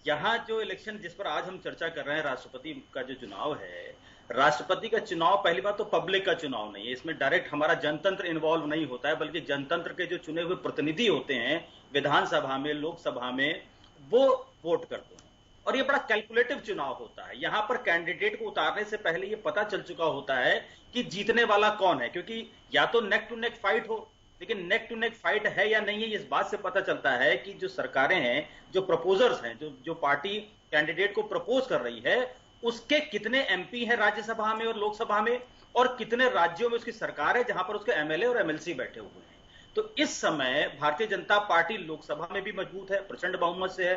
यहाँ जो इलेक्शन जिस पर आज हम चर्चा कर रहे हैं, राष्ट्रपति का जो चुनाव है, राष्ट्रपति का चुनाव पहली बात तो पब्लिक का चुनाव नहीं है। इसमें डायरेक्ट हमारा जनतंत्र इन्वॉल्व नहीं होता है, बल्कि जनतंत्र के जो चुने हुए प्रतिनिधि होते हैं विधानसभा में, लोकसभा में, वो वोट करते हैं। और ये बड़ा कैलकुलेटिव चुनाव होता है। यहाँ पर कैंडिडेट को उतारने से पहले ये पता चल चुका होता है कि जीतने वाला कौन है, क्योंकि या तो नेक टू नेक फाइट हो, लेकिन नेक टू नेक फाइट है या नहीं है इस बात से पता चलता है कि जो सरकारें हैं, जो प्रपोजर्स हैं, जो पार्टी कैंडिडेट को प्रपोज कर रही है, उसके कितने एमपी हैं राज्यसभा में और लोकसभा में, और कितने राज्यों में उसकी सरकार है जहां पर उसके एमएलए और एमएलसी बैठे हुए हैं। तो इस समय भारतीय जनता पार्टी लोकसभा में भी मजबूत है, प्रचंड बहुमत से है,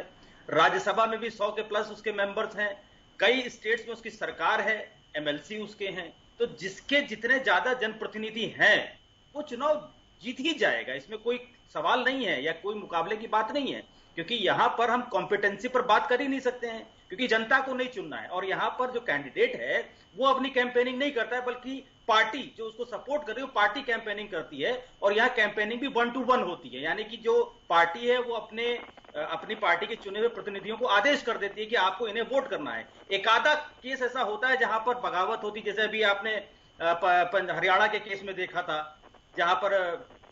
राज्यसभा में भी 100 के प्लस उसके मेंबर्स हैं, कई स्टेट्स में उसकी सरकार है, एमएलसी उसके हैं। तो जिसके जितने ज्यादा जनप्रतिनिधि हैं वो चुनाव जीत ही जाएगा, इसमें कोई सवाल नहीं है या कोई मुकाबले की बात नहीं है। क्योंकि यहां पर हम कॉम्पिटेंसी पर बात कर ही नहीं सकते हैं, क्योंकि जनता को नहीं चुनना है। और यहां पर जो कैंडिडेट है वो अपनी कैंपेनिंग नहीं करता है, बल्कि पार्टी जो उसको सपोर्ट कर रही है वो पार्टी कैंपेनिंग करती है। और यहाँ कैंपेनिंग भी 1 to 1 होती है, यानी कि जो पार्टी है वो अपनी पार्टी के चुने हुए प्रतिनिधियों को आदेश कर देती है कि आपको इन्हें वोट करना है। एक आधा केस ऐसा होता है जहां पर बगावत होती, जैसे अभी आपने हरियाणा के केस में देखा था, जहां पर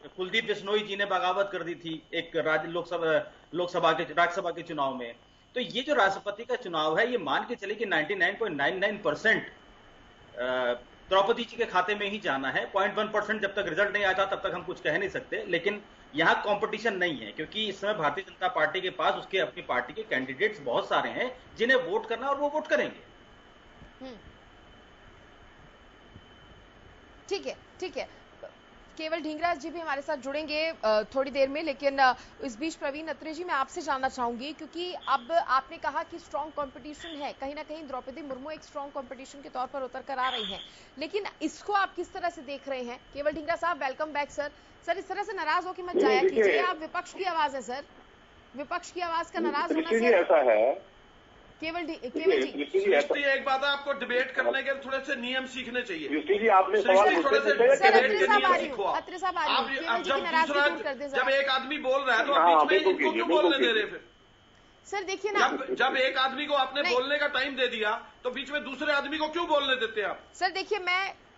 कुलदीप बिश्नोई जी ने बगावत कर दी थी एक राज्यसभा के चुनाव में। तो ये जो राष्ट्रपति का चुनाव है, ये मान के चले कि 99.99% द्रौपदी जी के खाते में ही जाना है। 0.1% जब तक रिजल्ट नहीं आता तब तक हम कुछ कह नहीं सकते। लेकिन यहाँ कंपटीशन नहीं है, क्योंकि इस समय भारतीय जनता पार्टी के पास उसके अपनी पार्टी के कैंडिडेट्स बहुत सारे हैं जिन्हें वोट करना, और वो वोट करेंगे। ठीक है, ठीक है। केवल ढींगरा जी भी हमारे साथ जुड़ेंगे थोड़ी देर में, लेकिन इस बीच प्रवीण अत्रे जी मैं आपसे जानना चाहूंगी, क्योंकि अब आपने कहा कि स्ट्रॉन्ग कंपटीशन है, कहीं ना कहीं द्रौपदी मुर्मू एक स्ट्रॉन्ग कंपटीशन के तौर पर उतर कर आ रही हैं, लेकिन इसको आप किस तरह से देख रहे हैं? केवल ढींगरा साहब, वेलकम बैक सर। सर, इस तरह से नाराज होकर मत जाया कीजिए, आप विपक्ष की आवाज है सर, विपक्ष की आवाज का नाराज होना सर ऐसा है। केवल जी एक बात है, आपको डिबेट करने के थोड़े से नियम सीखने चाहिए। आपने जब एक आदमी बोल रहा है तो आप बीच में इनको क्यों बोलने दे रहे? फिर सर देखिए ना, जब एक आदमी को आपने बोलने का टाइम दे दिया तो बीच में दूसरे आदमी को क्यों बोलने देते आप? सर देखिए,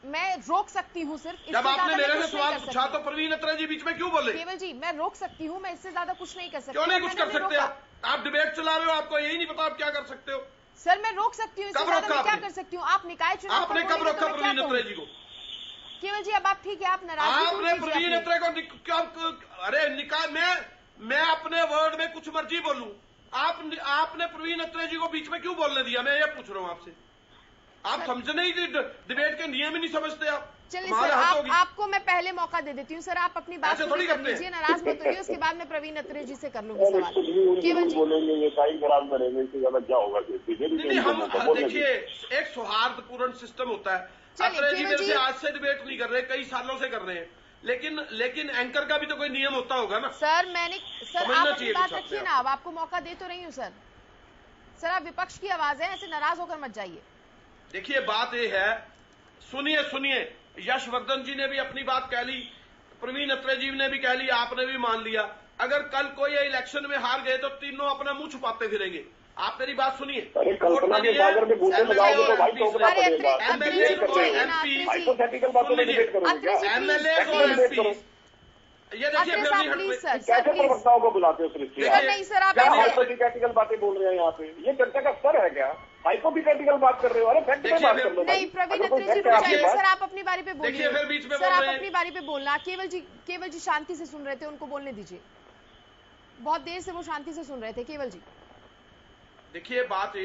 मैं रोक सकती हूँ सिर्फ। जब आपने मेरे से सवाल पूछा तो प्रवीण अत्रे जी बीच में क्यों बोले? केवल जी, मैं रोक सकती हूँ, मैं इससे ज्यादा कुछ नहीं कर सकती। क्यों नहीं कुछ कर सकते आप डिबेट चला रहे हो, आपको यही नहीं पता आप क्या कर सकते हो? सर मैं रोक सकती हूँ, इससे ज्यादा मैं क्या कर सकती हूँ? आप निकाय चुनाव आपने कब रोका प्रवीण अत्रे जी को? केवल जी अब आप ठीक है, आप नाराज आपने प्रवीण अत्रे को अरे निकाय मैं अपने वर्ड में कुछ मर्जी बोलूं, आपने प्रवीण अत्रे जी को बीच में क्यों बोलने दिया? मैं ये पूछ रहा हूँ आपसे। आप समझ नहीं, डिबेट के नियम ही नहीं समझते आप। चलिए सर, आपको मैं पहले मौका दे देती हूँ सर, आप अपनी बात पूरी कर लीजिए, नाराज मत होइए, उसके बाद मैं प्रवीण अत्रे जी से कर लूंगी सवाल। केवल जी बोलेंगे, ये टाइम खराब करेंगे, इससे ज्यादा क्या होगा? नहीं, हम देखिए, एक सौहार्दपूर्ण सिस्टम होता है। अत्रे जी मेरे से आज से डिबेट नहीं कर रहे, कई सालों से कर रहे हैं, लेकिन एंकर का भी तो कोई नियम होता होगा ना। सर आप अपनी बात रखिए ना, अब आपको मौका दे तो रही हूँ सर। सर आप विपक्ष की आवाज है, ऐसे नाराज होकर मत जाइए। देखिए बात ये है, सुनिए, यशवर्धन जी ने भी अपनी बात कह ली, प्रवीण अत्रे जी ने भी कह ली, आपने भी मान लिया। अगर कल कोई इलेक्शन में हार गए तो तीनों अपना मुंह छुपाते फिरेंगे। आप मेरी बात सुनिए, ये देखिए कैसे प्रवक्ताओं को बुलाते हो? नहीं सर, आप हाइपोथेटिकल बातें बोल रहे हैं यहाँ पे, ये चर्चा का स्तर है क्या? हाइपोथेटिकल बात कर रहे हो? अरे फैक्ट पे बात कर लो। नहीं प्रवीण अत्रे जी रुक, सर आप अपनी बारी पे बोलिए। फिर बीच में सर आप अपनी बारी पे बोलना। केवल जी शांति से सुन रहे थे, उनको बोलने दीजिए, बहुत देर से वो शांति से सुन रहे थे। केवल जी देखिए बात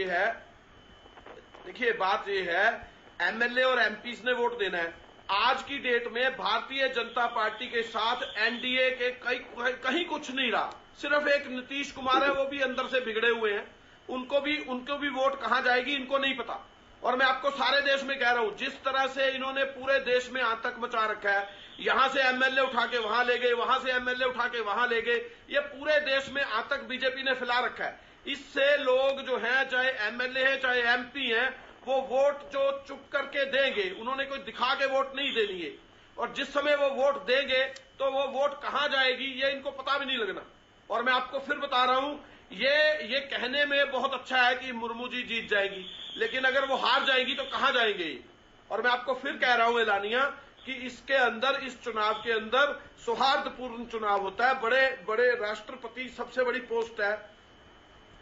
ये है, एमएलए और एमपीज ने वोट देना है। आज की डेट में भारतीय जनता पार्टी के साथ एनडीए के कहीं कुछ नहीं रहा, सिर्फ एक नीतीश कुमार है, वो भी अंदर से बिगड़े हुए हैं। उनको भी वोट कहां जाएगी इनको नहीं पता। और मैं आपको सारे देश में कह रहा हूं, जिस तरह से इन्होंने पूरे देश में आतंक मचा रखा है, यहां से एमएलए उठा के वहां ले गए, वहां से एमएलए उठा के वहां ले गए, ये पूरे देश में आतंक बीजेपी ने फैला रखा है। इससे लोग जो हैं, चाहे एमएलए है चाहे एमपी हैं, वो वोट जो चुप करके देंगे, उन्होंने कोई दिखा के वोट नहीं देनी है। और जिस समय वो वोट देंगे तो वो वोट कहां जाएगी ये इनको पता भी नहीं लगना। और मैं आपको फिर बता रहा हूं, ये कहने में बहुत अच्छा है कि मुर्मू जी जीत जाएंगी, लेकिन अगर वो हार जाएंगी तो कहां जाएंगे? और मैं आपको फिर कह रहा हूं एलानिया कि इसके अंदर, इस चुनाव के अंदर सौहार्दपूर्ण चुनाव होता है। बड़े बड़े राष्ट्रपति सबसे बड़ी पोस्ट है,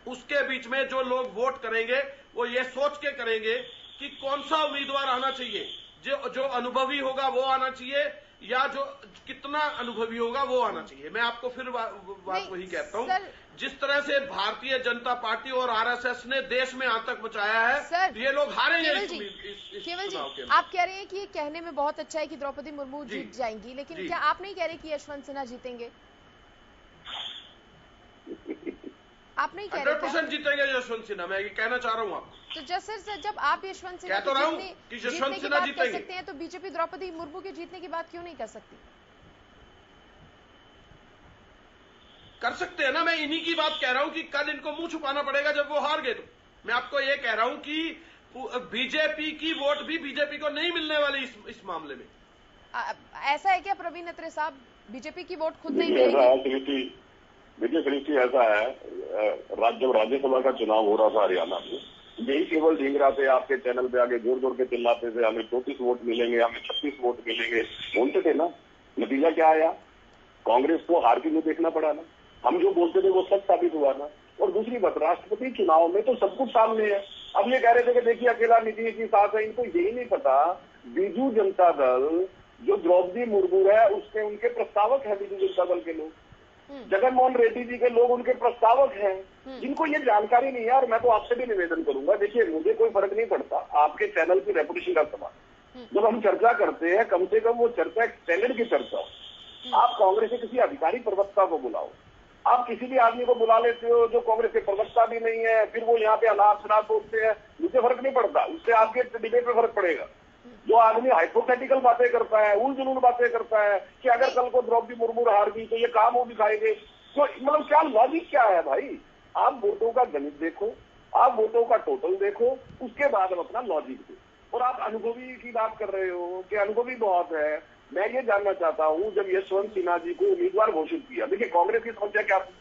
उसके बीच में जो लोग वोट करेंगे वो ये सोच के करेंगे कि कौन सा उम्मीदवार आना चाहिए, जो अनुभवी होगा वो आना चाहिए, या जो कितना अनुभवी होगा वो आना चाहिए। मैं आपको फिर बात वही कहता हूं, जिस तरह से भारतीय जनता पार्टी और आरएसएस ने देश में आतंक मचाया है, ये लोग हारेंगे। केवल जी आप कह रहे हैं कि ये कहने में बहुत अच्छा है कि द्रौपदी मुर्मू जीत जाएंगी, लेकिन क्या आप नहीं कह रहे कि यशवंत सिन्हा जीतेंगे? आप नहीं कह रहे 100% जीतेंगे यशवंत सिन्हा, मैं ये कहना चाह रहा हूँ आपको। तो जैसे जब आप यशवंत सिन्हा तो जीतने की बात कर सकते हैं, तो बीजेपी द्रौपदी मुर्मू के जीतने की बात क्यों नहीं कर सकती? कर सकते हैं ना, मैं इन्हीं की बात कह रहा हूं कि कल इनको मुंह छुपाना पड़ेगा जब वो हार गए। तो मैं आपको ये कह रहा हूं कि बीजेपी की वोट भी बीजेपी को नहीं मिलने वाली इस मामले में। ऐसा है क्या प्रवीण अत्रे साहब, बीजेपी की वोट खुद नहीं मिलेगी? देखिए सृष्टि, ऐसा है, जब राज्यसभा का चुनाव हो रहा था हरियाणा में, यही केवल ढींगरा पे आपके चैनल पे आके जोर जोर के चिल्लाते थे हमें 34 वोट मिलेंगे, हमें 36 वोट मिलेंगे, बोलते थे ना। नतीजा क्या आया? कांग्रेस को हार के लिए देखना पड़ा ना, हम जो बोलते थे वो सच साबित हुआ ना। और दूसरी बात, राष्ट्रपति चुनाव में तो सब कुछ सामने है। अब ये कह रहे थे कि देखिए अकेला नीतीश के साथ है, इनको यही नहीं पता बीजू जनता दल जो द्रौपदी मुर्मू है उसके उनके प्रस्तावक है, बीजू जनता दल के लोग, जगनमोहन रेड्डी जी के लोग उनके प्रस्तावक हैं, जिनको ये जानकारी नहीं है। और मैं तो आपसे भी निवेदन करूंगा, देखिए मुझे कोई फर्क नहीं पड़ता, आपके चैनल की रेपुटेशन का सवाल, जब हम चर्चा करते हैं कम से कम वो चर्चा एक स्टैंडर्ड की चर्चा हो। आप कांग्रेस के किसी अधिकारी प्रवक्ता को बुलाओ, आप किसी भी आदमी को बुला लेते हो जो कांग्रेस के प्रवक्ता भी नहीं है, फिर वो यहाँ पे अनाप शनाप बोलते हैं, मुझे फर्क नहीं पड़ता, उससे आपके डिबेट में फर्क पड़ेगा। जो आदमी हाइपोथेटिकल बातें करता है, उल जुलूल बातें करता है कि अगर कल को द्रौपदी मुर्मू हार गई तो ये काम वो दिखाएंगे, तो मतलब क्या लॉजिक क्या है भाई? आप वोटों का गणित देखो, आप वोटों का टोटल देखो, उसके बाद हम अपना लॉजिक देखो। और आप अनुभवी की बात कर रहे हो कि अनुभवी बहुत है, मैं ये जानना चाहता हूं, जब यशवंत सिन्हा जी को उम्मीदवार घोषित किया, देखिए कांग्रेस की समस्या क्या थी,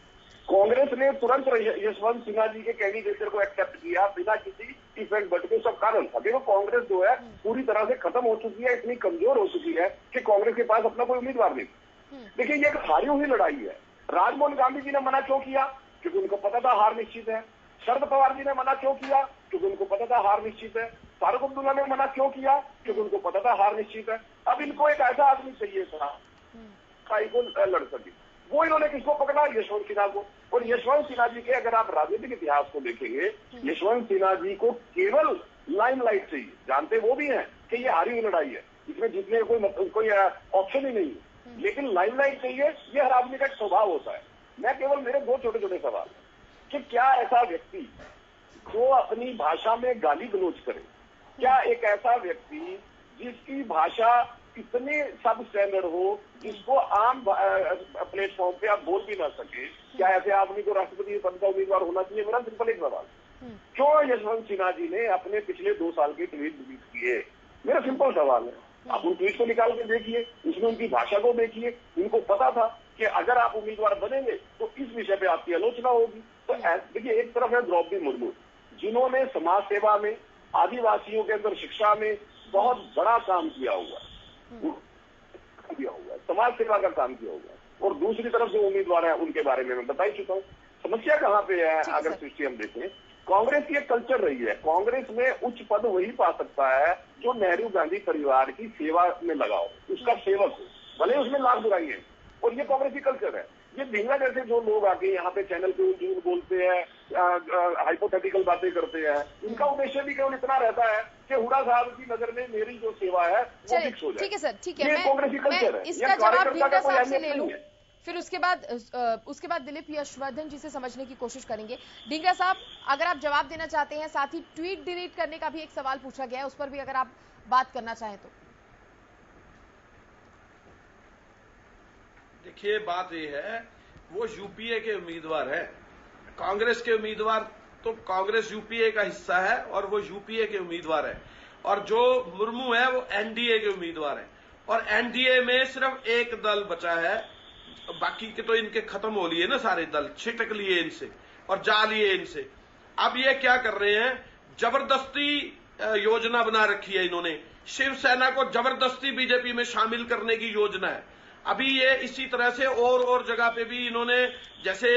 कांग्रेस ने तुरंत यशवंत सिन्हा जी के कैंडिडेचर को एक्सेप्ट किया बिना किसी इफेक्ट बट के। सब कारण था, देखो कांग्रेस जो है पूरी तरह से खत्म हो चुकी है, इतनी कमजोर हो चुकी है कि कांग्रेस के पास अपना कोई उम्मीदवार नहीं। देखिए ये एक हारी हुई लड़ाई है। राजमोहन गांधी जी ने मना क्यों किया? क्योंकि उनको पता था हार निश्चित है। शरद पवार जी ने मना क्यों किया? क्योंकि उनको पता था हार निश्चित है। फारूक अब्दुल्ला ने मना क्यों किया? क्योंकि उनको पता था हार निश्चित है। अब इनको एक ऐसा आदमी चाहिए था को लड़ सके, वो इन्होंने किसको पकड़ा? यशवंत सिन्हा को। और यशवंत सिन्हा जी के अगर आप राजनीतिक इतिहास को देखेंगे, यशवंत सिन्हा जी को केवल लाइमलाइट चाहिए, जानते वो भी हैं कि ये हारी हुई लड़ाई है, इसमें जीतने का कोई ऑप्शन ही नहीं है, लेकिन लाइमलाइट चाहिए, ये हर आदमी का एक स्वभाव होता है। मैं केवल मेरे दो छोटे छोटे सवाल कि क्या ऐसा व्यक्ति जो अपनी भाषा में गाली गलौज करे, क्या एक ऐसा व्यक्ति जिसकी भाषा इतने सब स्टैंडर्ड हो, जिसको आम प्लेटफॉर्म पे आप बोल भी ना सके, क्या ऐसे आदमी को राष्ट्रपति पद का उम्मीदवार होना चाहिए? मेरा सिंपल एक सवाल, क्यों यशवंत सिन्हा जी ने अपने पिछले 2 साल के ट्वीट डिलीट किए? मेरा सिंपल सवाल है। आप उन ट्वीट को निकाल के देखिए, उसमें उनकी भाषा को देखिए, उनको पता था कि अगर आप उम्मीदवार बनेंगे तो इस विषय पे आपकी आलोचना होगी। तो देखिए, एक तरफ है द्रौपदी मुर्मू, जिन्होंने समाज सेवा में, आदिवासियों के अंदर शिक्षा में बहुत बड़ा काम किया हुआ है, समाज सेवा का काम किया हुआ है। और दूसरी तरफ जो उम्मीदवार है उनके बारे में मैं बता ही चुका हूँ। समस्या कहाँ पे है? अगर सृष्टि हम देखें, कांग्रेस की एक कल्चर रही है, कांग्रेस में उच्च पद वही पा सकता है जो नेहरू गांधी परिवार की सेवा में लगा हो, उसका सेवक हो, भले उसमें लाभ बुराई है। और ये कांग्रेस की कल्चर है। ये ढींगा जैसे जो लोग आके यहाँ पे चैनल पे झूठ बोलते हैं, हाइपोथेटिकल बातें करते हैं, इनका उद्देश्य भी केवल इतना रहता है कि हुडा साहब की नजर में मेरी जो सेवा है वो फिक्स हो जाए। ठीक है सर, ठीक है, ये कांग्रेस की कल्चर है। इसका जवाब ढींगा साहब से ले लूं, फिर उसके बाद दिलीप यशवर्धन जी से समझने की कोशिश करेंगे। ढींगा साहब, अगर आप जवाब देना चाहते हैं, साथ ही ट्वीट डिलीट करने का भी एक सवाल पूछा गया है, उस पर भी अगर आप बात करना चाहें तो। देखिए, बात यह है, वो यूपीए के उम्मीदवार है, कांग्रेस के उम्मीदवार तो कांग्रेस यूपीए का हिस्सा है और वो यूपीए के उम्मीदवार है, और जो मुर्मू है वो एनडीए के उम्मीदवार है। और एनडीए में सिर्फ एक दल बचा है, बाकी के तो इनके खत्म हो लिए ना, सारे दल छिटक लिए इनसे और जा लिए इनसे। अब ये क्या कर रहे हैं? जबरदस्ती योजना बना रखी है इन्होंने, शिवसेना को जबरदस्ती बीजेपी में शामिल करने की योजना है। अभी ये इसी तरह से और जगह पे भी इन्होंने, जैसे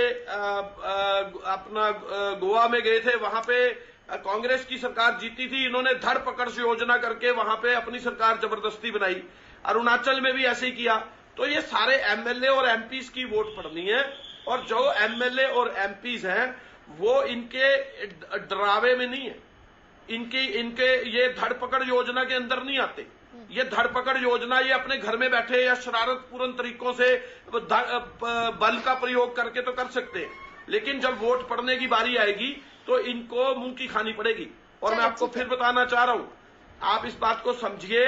अपना गोवा में गए थे, वहां पे कांग्रेस की सरकार जीती थी, इन्होंने धड़ पकड़ से योजना करके वहां पे अपनी सरकार जबरदस्ती बनाई। अरुणाचल में भी ऐसे ही किया। तो ये सारे एमएलए और एमपीज की वोट पड़नी है, और जो एमएलए और एमपीज हैं वो इनके डरावे में नहीं है, इनके ये धड़पकड़ योजना के अंदर नहीं आते। ये धड़पकड़ योजना ये अपने घर में बैठे या शरारतपूर्ण तरीकों से बल का प्रयोग करके तो कर सकते हैं, लेकिन जब वोट पड़ने की बारी आएगी तो इनको मुंह की खानी पड़ेगी। और मैं आपको फिर बताना चाह रहा हूं, आप इस बात को समझिए,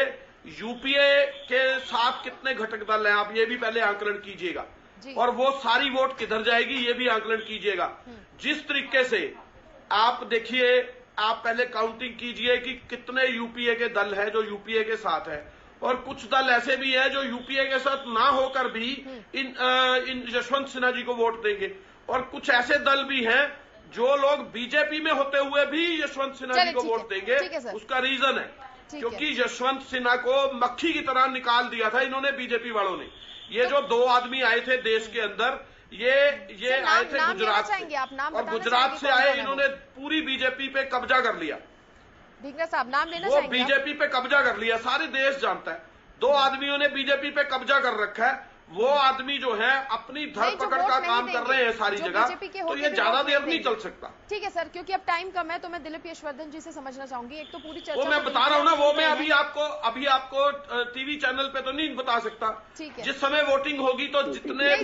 यूपीए के साथ कितने घटक दल हैं, आप ये भी पहले आकलन कीजिएगा, और वो सारी वोट किधर जाएगी ये भी आकलन कीजिएगा। जिस तरीके से आप देखिए, आप पहले काउंटिंग कीजिए कि कितने यूपीए के दल हैं जो यूपीए के साथ है, और कुछ दल ऐसे भी हैं जो यूपीए के साथ ना होकर भी इन यशवंत सिन्हा जी को वोट देंगे, और कुछ ऐसे दल भी हैं जो लोग बीजेपी में होते हुए भी यशवंत सिन्हा जी को वोट देंगे। उसका रीजन है क्योंकि यशवंत सिन्हा को मक्खी की तरह निकाल दिया था इन्होंने, बीजेपी वालों ने। ये जो 2 आदमी आए थे देश के अंदर, ये आए थे गुजरात से, और गुजरात से आए, इन्होंने पूरी बीजेपी पे कब्जा कर लिया। ढींगरा साहब, नाम लेना वो चाहेंगे? बीजेपी पे कब्जा कर लिया, सारे देश जानता है। 2 आदमियों ने बीजेपी पे कब्जा कर रखा है। वो आदमी जो है अपनी धरपकड़ का काम कर रहे हैं सारी जगह, तो ये ज्यादा देर नहीं चल सकता। ठीक है सर, क्योंकि अब टाइम कम है तो मैं दिलीप यशवर्धन जी से समझना चाहूंगी। एक तो पूरी चर्चा वो मैं बता रहा हूँ ना, वो मैं अभी आपको टीवी चैनल पे तो नहीं बता सकता। ठीक है, जिस समय वोटिंग होगी तो जितने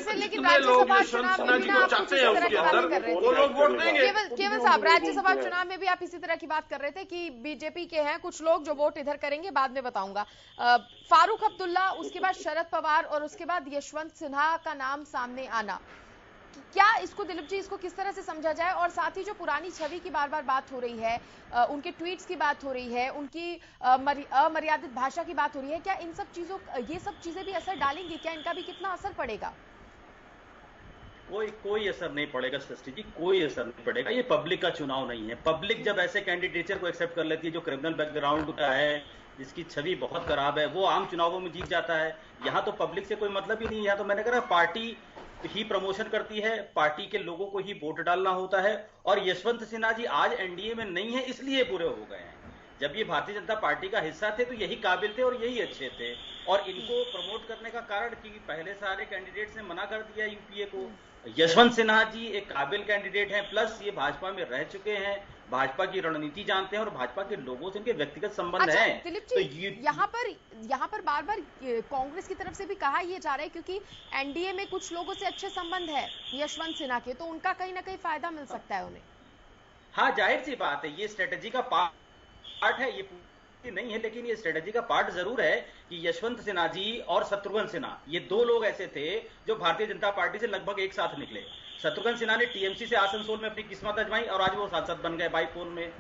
लोग यशवंत सिन्हा जी को चाहते हैं उसके अंदर वो लोग वोट देंगे। केवल साहब, राज्यसभा चुनाव में भी आप इसी तरह की बात कर रहे थे कि बीजेपी के हैं कुछ लोग जो वोट इधर करेंगे, बाद में बताऊंगा। फारूक अब्दुल्ला, उसके बाद शरद पवार और उसके बाद यशवंत सिन्हा का नाम सामने आना, क्या इसको दिलीप जी, इसको किस तरह से समझा जाए? और साथ ही जो पुरानी छवि की बार बार बात हो रही है, उनके ट्वीट्स की बात हो रही है, उनकी अमर्यादित भाषा की बात हो रही है, क्या इन सब चीजों, ये सब चीजें भी असर डालेंगी? क्या इनका भी कितना असर पड़ेगा? कोई असर नहीं पड़ेगा सृष्टि जी, कोई असर नहीं पड़ेगा। ये पब्लिक का चुनाव नहीं है। पब्लिक जब ऐसे कैंडिडेचर को एक्सेप्ट कर लेती है जो क्रिमिनल बैकग्राउंड का है, जिसकी छवि बहुत खराब है, वो आम चुनावों में जीत जाता है। यहाँ तो पब्लिक से कोई मतलब ही नहीं है। यहाँ तो मैंने कहा पार्टी ही प्रमोशन करती है, पार्टी के लोगों को ही वोट डालना होता है। और यशवंत सिन्हा जी आज एनडीए में नहीं है, इसलिए पूरे हो गए हैं। जब ये भारतीय जनता पार्टी का हिस्सा थे तो यही काबिल थे और यही अच्छे थे। और इनको प्रमोट करने का कारण कि पहले सारे कैंडिडेट्स ने मना कर दिया यूपीए को। यशवंत सिन्हा जी एक काबिल कैंडिडेट हैं, प्लस ये भाजपा में रह चुके हैं, भाजपा की रणनीति जानते हैं और भाजपा के लोगों से उनके व्यक्तिगत संबंध हैं। दिलीप जी, तो यहाँ पर बार बार कांग्रेस की तरफ से भी कहा यह जा रहा है क्योंकि एनडीए में कुछ लोगों से अच्छे संबंध है यशवंत सिन्हा के, तो उनका कहीं ना कहीं फायदा मिल सकता है उन्हें। हाँ, जाहिर सी बात है, ये स्ट्रेटेजी का पार्ट है, ये नहीं है, लेकिन ये स्ट्रेटेजी का पार्ट जरूर है कि यशवंत सिन्हा जी और शत्रुघ्न सिन्हा, ये 2 लोग ऐसे थे जो भारतीय जनता पार्टी से लगभग एक साथ निकले। शत्रुघ्न सिन्हा ने टीएमसी से आसनसोल में अपनी किस्मत आजमाई और आज वो सांसद बन गए बाई फोन में।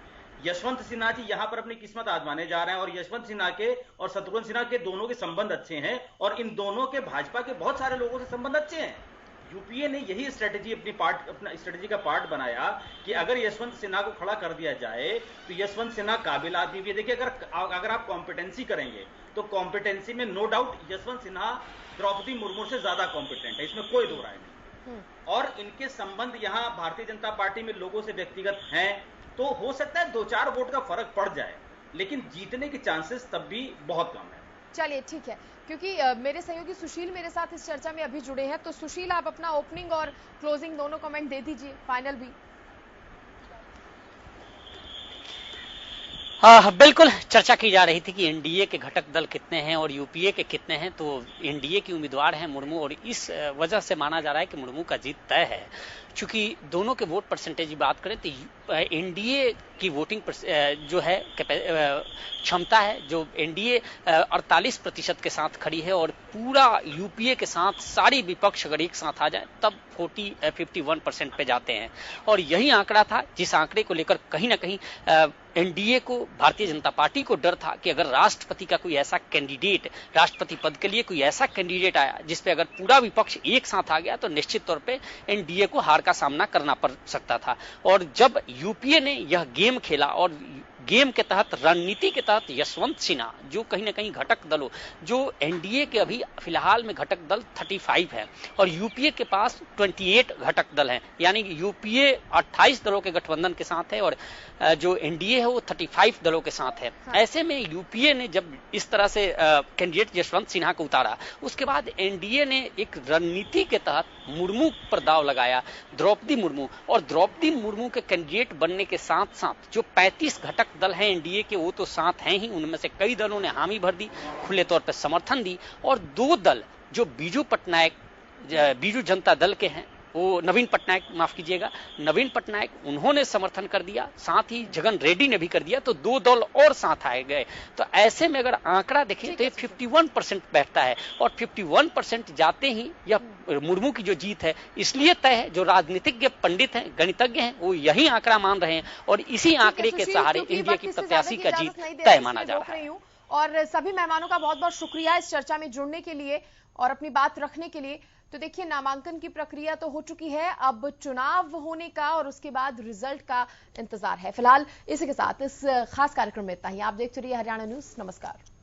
यशवंत सिन्हा जी यहां पर अपनी किस्मत आजमाने जा रहे हैं और यशवंत सिन्हा के और शत्रुघ्न सिन्हा के दोनों के संबंध अच्छे हैं और इन दोनों के भाजपा के बहुत सारे लोगों से संबंध अच्छे हैं। यूपीए ने यही स्ट्रेटेजी अपना स्ट्रेटेजी का पार्ट बनाया कि अगर यशवंत सिन्हा को खड़ा कर दिया जाए तो यशवंत सिन्हा काबिल आदमी भी है। देखिए, अगर आप कॉम्पिटेंसी करेंगे तो कॉम्पिटेंसी में नो डाउट यशवंत सिन्हा द्रौपदी मुर्मू से ज्यादा कॉम्पिटेंट है, इसमें कोई दो राय नहीं। और इनके संबंध यहां भारतीय जनता पार्टी में लोगों से व्यक्तिगत हैं, तो हो सकता है 2-4 वोट का फर्क पड़ जाए, लेकिन जीतने के चांसेस तब भी बहुत कम है। चलिए ठीक है, क्योंकि मेरे सहयोगी सुशील मेरे साथ इस चर्चा में अभी जुड़े हैं, तो सुशील आप अपना ओपनिंग और क्लोजिंग दोनों कमेंट दे दीजिए, फाइनल भी। बिल्कुल चर्चा की जा रही थी कि एनडीए के घटक दल कितने हैं और यूपीए के कितने हैं। तो एनडीए की उम्मीदवार हैं मुर्मू और इस वजह से माना जा रहा है कि मुर्मू का जीत तय है। चूंकि दोनों के वोट परसेंटेज की बात करें तो एनडीए की वोटिंग जो है क्षमता है, जो एनडीए 48% के साथ खड़ी है और पूरा यूपीए के साथ सारी विपक्ष अगर एक साथ आ जाए तब 51% पे जाते हैं। और यही आंकड़ा था जिस आंकड़े को लेकर कहीं ना कहीं एनडीए को, भारतीय जनता पार्टी को डर था कि अगर राष्ट्रपति का कोई ऐसा कैंडिडेट, राष्ट्रपति पद के लिए कोई ऐसा कैंडिडेट आया जिसपे अगर पूरा विपक्ष एक साथ आ गया तो निश्चित तौर पे एनडीए को हार का सामना करना पड़ सकता था। और जब यूपीए ने यह गेम खेला और गेम के तहत, रणनीति के तहत यशवंत सिन्हा जो कहीं ना कहीं घटक दलों, जो एनडीए के अभी फिलहाल में घटक दल 35 है और यूपीए के पास 28 घटक दल हैं, यानी यूपीए 28 दलों के गठबंधन के साथ है और जो एनडीए है वो 35 दलों के साथ है। हाँ। ऐसे में यूपीए ने जब इस तरह से कैंडिडेट यशवंत सिन्हा को उतारा, उसके बाद एनडीए ने एक रणनीति के तहत मुर्मू पर दाव लगाया, द्रौपदी मुर्मू, और द्रौपदी मुर्मू के कैंडिडेट बनने के साथ साथ जो 35 घटक दल हैं एनडीए के वो तो साथ हैं ही, उनमें से कई दलों ने हामी भर दी, खुले तौर पर समर्थन दी। और 2 दल जो बीजू जनता दल के हैं, वो नवीन पटनायक उन्होंने समर्थन कर दिया, साथ ही जगन रेड्डी ने भी कर दिया, तो 2 दल और साथ आए गए। तो ऐसे में अगर आंकड़ा देखें तो ये 51% बैठता है और 51% जाते ही यह मुर्मू की जो जीत है इसलिए तय है। जो राजनीतिज्ञ पंडित हैं, गणितज्ञ हैं, वो यही आंकड़ा मान रहे हैं और इसी आंकड़े के सहारे इंडिया की प्रत्याशी का जीत तय माना जा रहा है। और सभी मेहमानों का बहुत बहुत शुक्रिया इस चर्चा में जुड़ने के लिए और अपनी बात रखने के लिए। तो देखिए, नामांकन की प्रक्रिया तो हो चुकी है, अब चुनाव होने का और उसके बाद रिजल्ट का इंतजार है। फिलहाल इसी के साथ इस खास कार्यक्रम में इतना ही। आप देखते रहिए हरियाणा न्यूज। नमस्कार।